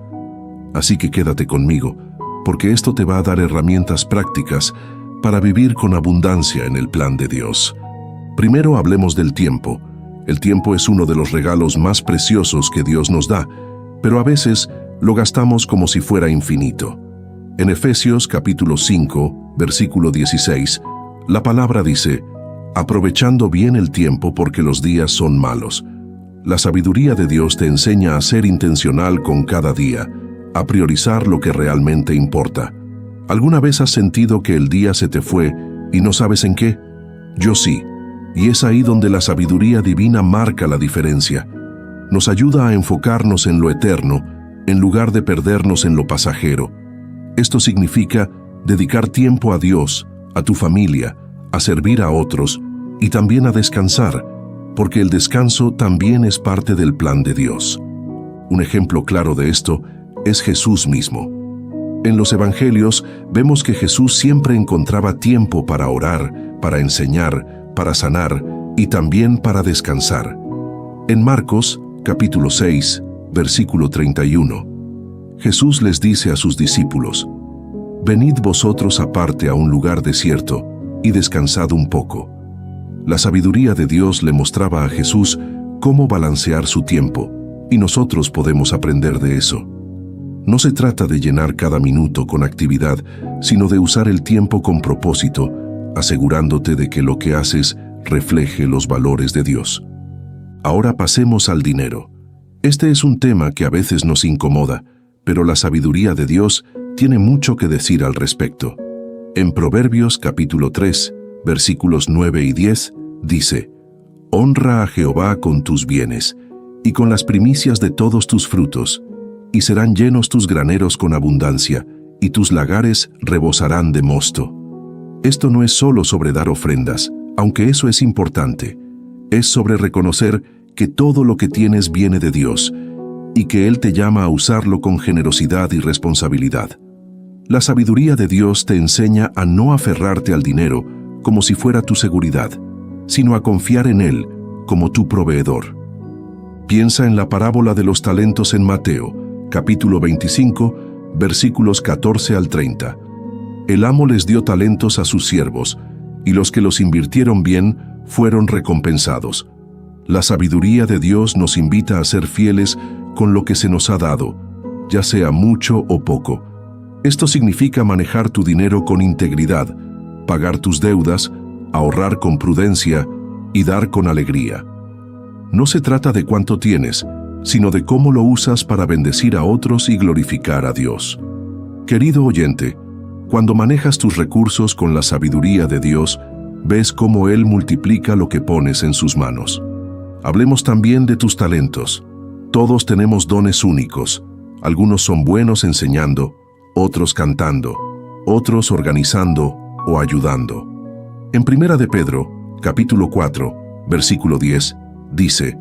Así que quédate conmigo, porque esto te va a dar herramientas prácticas para vivir con abundancia en el plan de Dios. Primero hablemos del tiempo. El tiempo es uno de los regalos más preciosos que Dios nos da, pero a veces lo gastamos como si fuera infinito. En Efesios capítulo 5, versículo 16, la palabra dice: aprovechando bien el tiempo porque los días son malos. La sabiduría de Dios te enseña a ser intencional con cada día, a priorizar lo que realmente importa. ¿Alguna vez has sentido que el día se te fue y no sabes en qué? Yo sí, y es ahí donde la sabiduría divina marca la diferencia. Nos ayuda a enfocarnos en lo eterno, en lugar de perdernos en lo pasajero. Esto significa dedicar tiempo a Dios, a tu familia, a servir a otros y también a descansar, porque el descanso también es parte del plan de Dios. Un ejemplo claro de esto es Jesús mismo. En los evangelios vemos que Jesús siempre encontraba tiempo para orar, para enseñar, para sanar y también para descansar. En Marcos, capítulo 6, versículo 31, Jesús les dice a sus discípulos: venid vosotros aparte a un lugar desierto y descansad un poco. La sabiduría de Dios le mostraba a Jesús cómo balancear su tiempo, y nosotros podemos aprender de eso. No se trata de llenar cada minuto con actividad, sino de usar el tiempo con propósito, asegurándote de que lo que haces refleje los valores de Dios. Ahora pasemos al dinero. Este es un tema que a veces nos incomoda, pero la sabiduría de Dios tiene mucho que decir al respecto. En Proverbios capítulo 3, versículos 9 y 10, dice: honra a Jehová con tus bienes, y con las primicias de todos tus frutos, y serán llenos tus graneros con abundancia, y tus lagares rebosarán de mosto. Esto no es solo sobre dar ofrendas, aunque eso es importante, es sobre reconocer que todo lo que tienes viene de Dios y que Él te llama a usarlo con generosidad y responsabilidad. La sabiduría de Dios te enseña a no aferrarte al dinero como si fuera tu seguridad, sino a confiar en Él como tu proveedor. Piensa en la parábola de los talentos en Mateo, capítulo 25, versículos 14 al 30. El amo les dio talentos a sus siervos, y los que los invirtieron bien fueron recompensados. La sabiduría de Dios nos invita a ser fieles con lo que se nos ha dado, ya sea mucho o poco. Esto significa manejar tu dinero con integridad, pagar tus deudas, ahorrar con prudencia y dar con alegría. No se trata de cuánto tienes, sino de cómo lo usas para bendecir a otros y glorificar a Dios. Querido oyente, cuando manejas tus recursos con la sabiduría de Dios, ves cómo Él multiplica lo que pones en sus manos. Hablemos también de tus talentos. Todos tenemos dones únicos. Algunos son buenos enseñando, otros cantando, otros organizando o ayudando. En 1 de Pedro, capítulo 4, versículo 10, dice: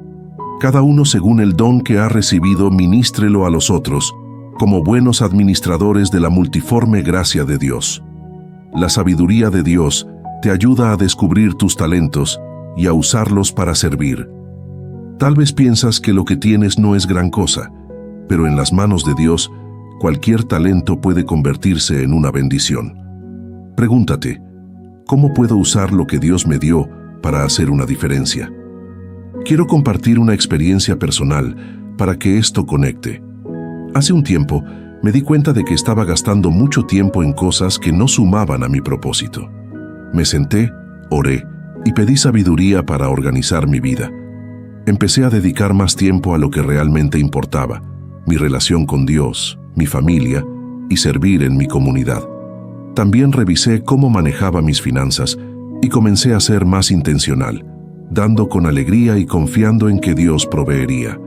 cada uno según el don que ha recibido, ministrelo a los otros, como buenos administradores de la multiforme gracia de Dios. La sabiduría de Dios te ayuda a descubrir tus talentos y a usarlos para servir. Tal vez piensas que lo que tienes no es gran cosa, pero en las manos de Dios, cualquier talento puede convertirse en una bendición. Pregúntate, ¿cómo puedo usar lo que Dios me dio para hacer una diferencia? Quiero compartir una experiencia personal para que esto conecte. Hace un tiempo, me di cuenta de que estaba gastando mucho tiempo en cosas que no sumaban a mi propósito. Me senté, oré y pedí sabiduría para organizar mi vida. Empecé a dedicar más tiempo a lo que realmente importaba, mi relación con Dios, mi familia y servir en mi comunidad. También revisé cómo manejaba mis finanzas y comencé a ser más intencional, dando con alegría y confiando en que Dios proveería.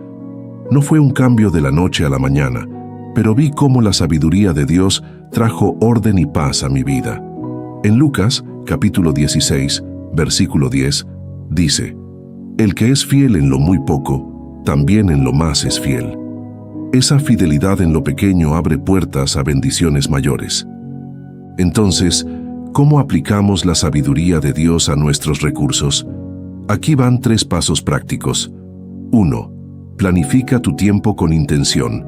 No fue un cambio de la noche a la mañana, pero vi cómo la sabiduría de Dios trajo orden y paz a mi vida. En Lucas, capítulo 16, versículo 10, dice: el que es fiel en lo muy poco, también en lo más es fiel. Esa fidelidad en lo pequeño abre puertas a bendiciones mayores. Entonces, ¿cómo aplicamos la sabiduría de Dios a nuestros recursos? Aquí van 3 pasos prácticos. 1. Planifica tu tiempo con intención.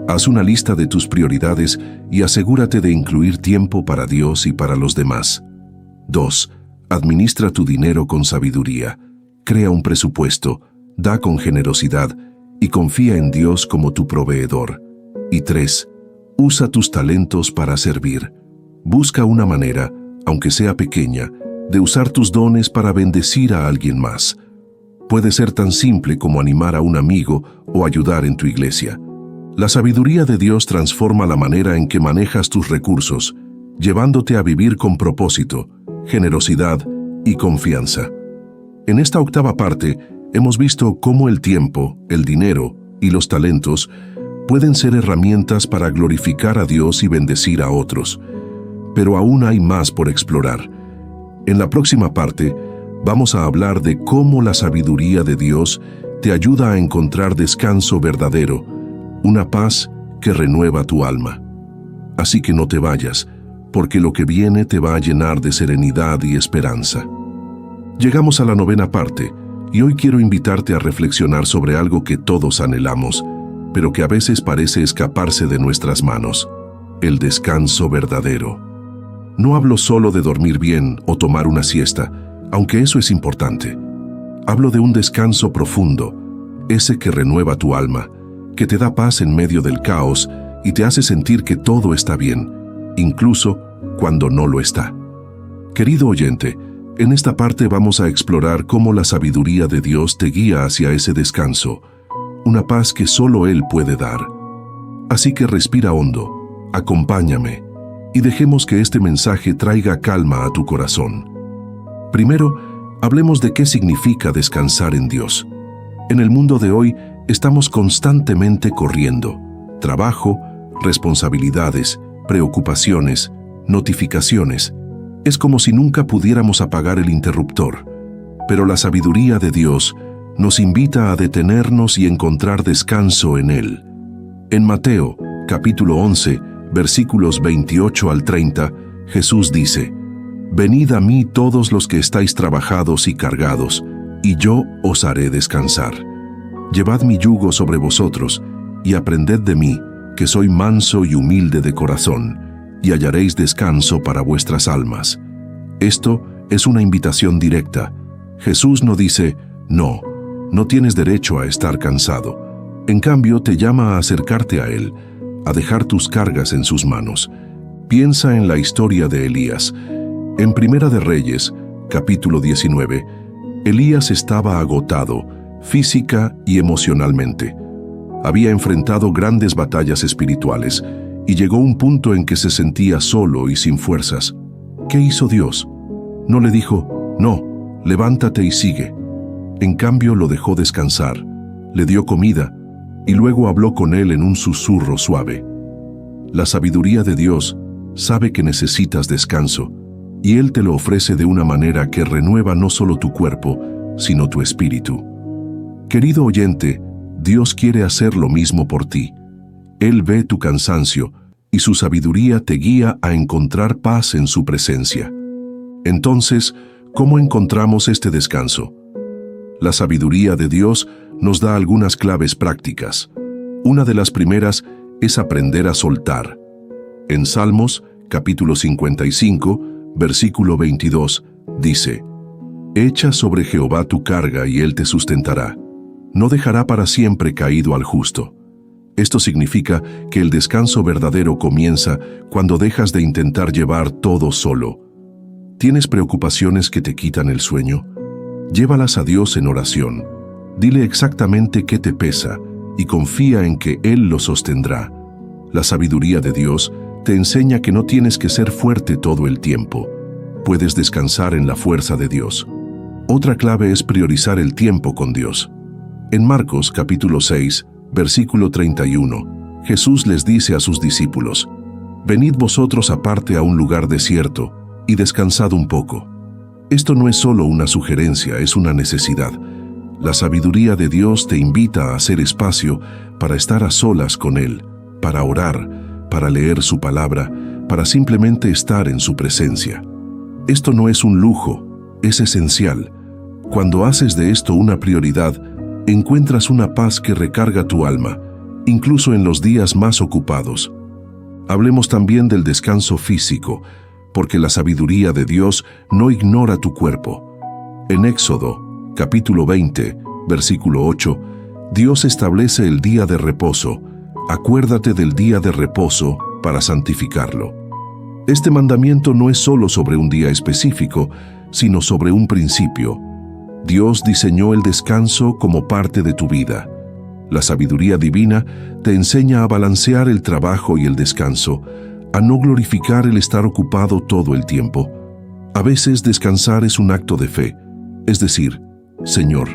Haz una lista de tus prioridades y asegúrate de incluir tiempo para Dios y para los demás. 2. Administra tu dinero con sabiduría. Crea un presupuesto, da con generosidad y confía en Dios como tu proveedor. Y 3. Usa tus talentos para servir. Busca una manera, aunque sea pequeña, de usar tus dones para bendecir a alguien más. Puede ser tan simple como animar a un amigo o ayudar en tu iglesia. La sabiduría de Dios transforma la manera en que manejas tus recursos, llevándote a vivir con propósito, generosidad y confianza. En esta 8ª parte, hemos visto cómo el tiempo, el dinero y los talentos pueden ser herramientas para glorificar a Dios y bendecir a otros. Pero aún hay más por explorar. En la próxima parte, vamos a hablar de cómo la sabiduría de Dios te ayuda a encontrar descanso verdadero, una paz que renueva tu alma. Así que no te vayas, porque lo que viene te va a llenar de serenidad y esperanza. Llegamos a la 9ª parte, y hoy quiero invitarte a reflexionar sobre algo que todos anhelamos, pero que a veces parece escaparse de nuestras manos: el descanso verdadero. No hablo solo de dormir bien o tomar una siesta, aunque eso es importante. Hablo de un descanso profundo, ese que renueva tu alma, que te da paz en medio del caos y te hace sentir que todo está bien, incluso cuando no lo está. Querido oyente, en esta parte vamos a explorar cómo la sabiduría de Dios te guía hacia ese descanso, una paz que solo Él puede dar. Así que respira hondo, acompáñame, y dejemos que este mensaje traiga calma a tu corazón. Primero, hablemos de qué significa descansar en Dios. En el mundo de hoy, estamos constantemente corriendo. Trabajo, responsabilidades, preocupaciones, notificaciones. Es como si nunca pudiéramos apagar el interruptor. Pero la sabiduría de Dios nos invita a detenernos y encontrar descanso en Él. En Mateo, capítulo 11, versículos 28 al 30, Jesús dice: «Venid a mí todos los que estáis trabajados y cargados, y yo os haré descansar. Llevad mi yugo sobre vosotros, y aprended de mí, que soy manso y humilde de corazón, y hallaréis descanso para vuestras almas». Esto es una invitación directa. Jesús no dice: «No, no tienes derecho a estar cansado». En cambio, te llama a acercarte a Él, a dejar tus cargas en sus manos. Piensa en la historia de Elías. En Primera de Reyes, capítulo 19, Elías estaba agotado, física y emocionalmente. Había enfrentado grandes batallas espirituales y llegó un punto en que se sentía solo y sin fuerzas. ¿Qué hizo Dios? No le dijo: «No, levántate y sigue». En cambio, lo dejó descansar, le dio comida y luego habló con él en un susurro suave. La sabiduría de Dios sabe que necesitas descanso, y Él te lo ofrece de una manera que renueva no solo tu cuerpo, sino tu espíritu. Querido oyente, Dios quiere hacer lo mismo por ti. Él ve tu cansancio, y su sabiduría te guía a encontrar paz en su presencia. Entonces, ¿cómo encontramos este descanso? La sabiduría de Dios nos da algunas claves prácticas. Una de las primeras es aprender a soltar. En Salmos, capítulo 55, versículo 22, dice: «Echa sobre Jehová tu carga y Él te sustentará. No dejará para siempre caído al justo». Esto significa que el descanso verdadero comienza cuando dejas de intentar llevar todo solo. ¿Tienes preocupaciones que te quitan el sueño? Llévalas a Dios en oración. Dile exactamente qué te pesa y confía en que Él lo sostendrá. La sabiduría de Dios te enseña que no tienes que ser fuerte todo el tiempo. Puedes descansar en la fuerza de Dios. Otra clave es priorizar el tiempo con Dios. En Marcos capítulo 6, versículo 31, Jesús les dice a sus discípulos: «Venid vosotros aparte a un lugar desierto y descansad un poco». Esto no es solo una sugerencia, es una necesidad. La sabiduría de Dios te invita a hacer espacio para estar a solas con Él, para orar, para leer su palabra, para simplemente estar en su presencia. Esto no es un lujo, es esencial. Cuando haces de esto una prioridad, encuentras una paz que recarga tu alma, incluso en los días más ocupados. Hablemos también del descanso físico, porque la sabiduría de Dios no ignora tu cuerpo. En Éxodo, capítulo 20, versículo 8, Dios establece el día de reposo. Acuérdate del día de reposo para santificarlo. Este mandamiento no es solo sobre un día específico, sino sobre un principio. Dios diseñó el descanso como parte de tu vida. La sabiduría divina te enseña a balancear el trabajo y el descanso, a no glorificar el estar ocupado todo el tiempo. A veces descansar es un acto de fe, es decir: «Señor,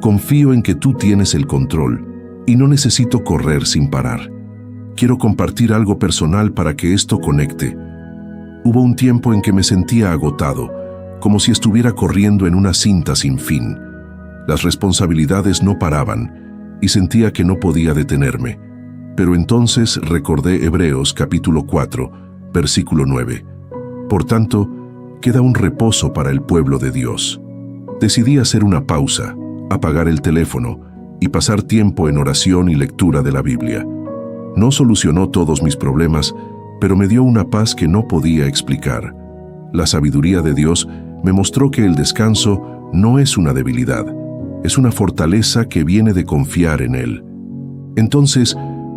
confío en que tú tienes el control y no necesito correr sin parar. Quiero compartir algo personal para que esto conecte. Hubo un tiempo en que me sentía agotado, como si estuviera corriendo en una cinta sin fin. Las responsabilidades no paraban y sentía que no podía detenerme. Pero entonces recordé Hebreos capítulo 4, versículo 9. Por tanto, queda un reposo para el pueblo de Dios. Decidí hacer una pausa, apagar el teléfono y pasar tiempo en oración y lectura de la Biblia. No solucionó todos mis problemas, pero me dio una paz que no podía explicar. La sabiduría de Dios me mostró que el descanso no es una debilidad, es una fortaleza que viene de confiar en Él. Entonces,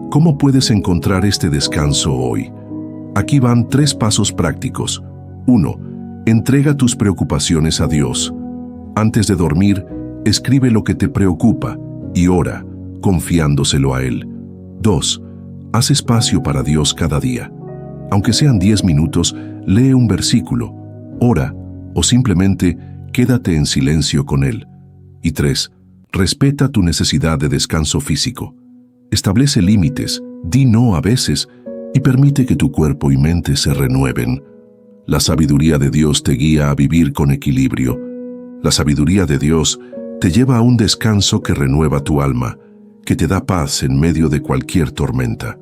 ¿cómo puedes encontrar este descanso hoy? Aquí van 3 pasos prácticos. 1. Entrega tus preocupaciones a Dios. Antes de dormir, escribe lo que te preocupa y ora, confiándoselo a Él. 2. Haz espacio para Dios cada día. Aunque sean 10 minutos, lee un versículo, ora o simplemente quédate en silencio con Él. Y 3. Respeta tu necesidad de descanso físico. Establece límites, di no a veces y permite que tu cuerpo y mente se renueven. La sabiduría de Dios te guía a vivir con equilibrio. La sabiduría de Dios te lleva a un descanso que renueva tu alma, que te da paz en medio de cualquier tormenta.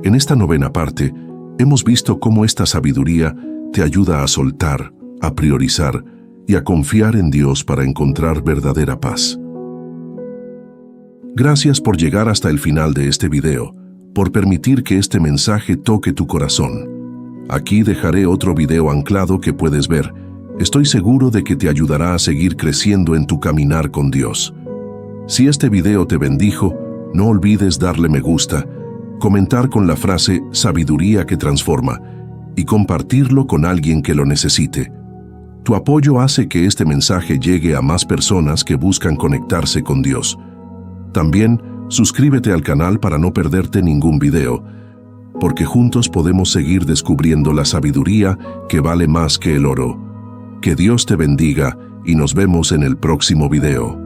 En esta novena parte, hemos visto cómo esta sabiduría te ayuda a soltar, a priorizar y a confiar en Dios para encontrar verdadera paz. Gracias por llegar hasta el final de este video, por permitir que este mensaje toque tu corazón. Aquí dejaré otro video anclado que puedes ver. Estoy seguro de que te ayudará a seguir creciendo en tu caminar con Dios. Si este video te bendijo, no olvides darle me gusta, comentar con la frase "sabiduría que transforma" y compartirlo con alguien que lo necesite. Tu apoyo hace que este mensaje llegue a más personas que buscan conectarse con Dios. También, suscríbete al canal para no perderte ningún video, porque juntos podemos seguir descubriendo la sabiduría que vale más que el oro. Que Dios te bendiga y nos vemos en el próximo video.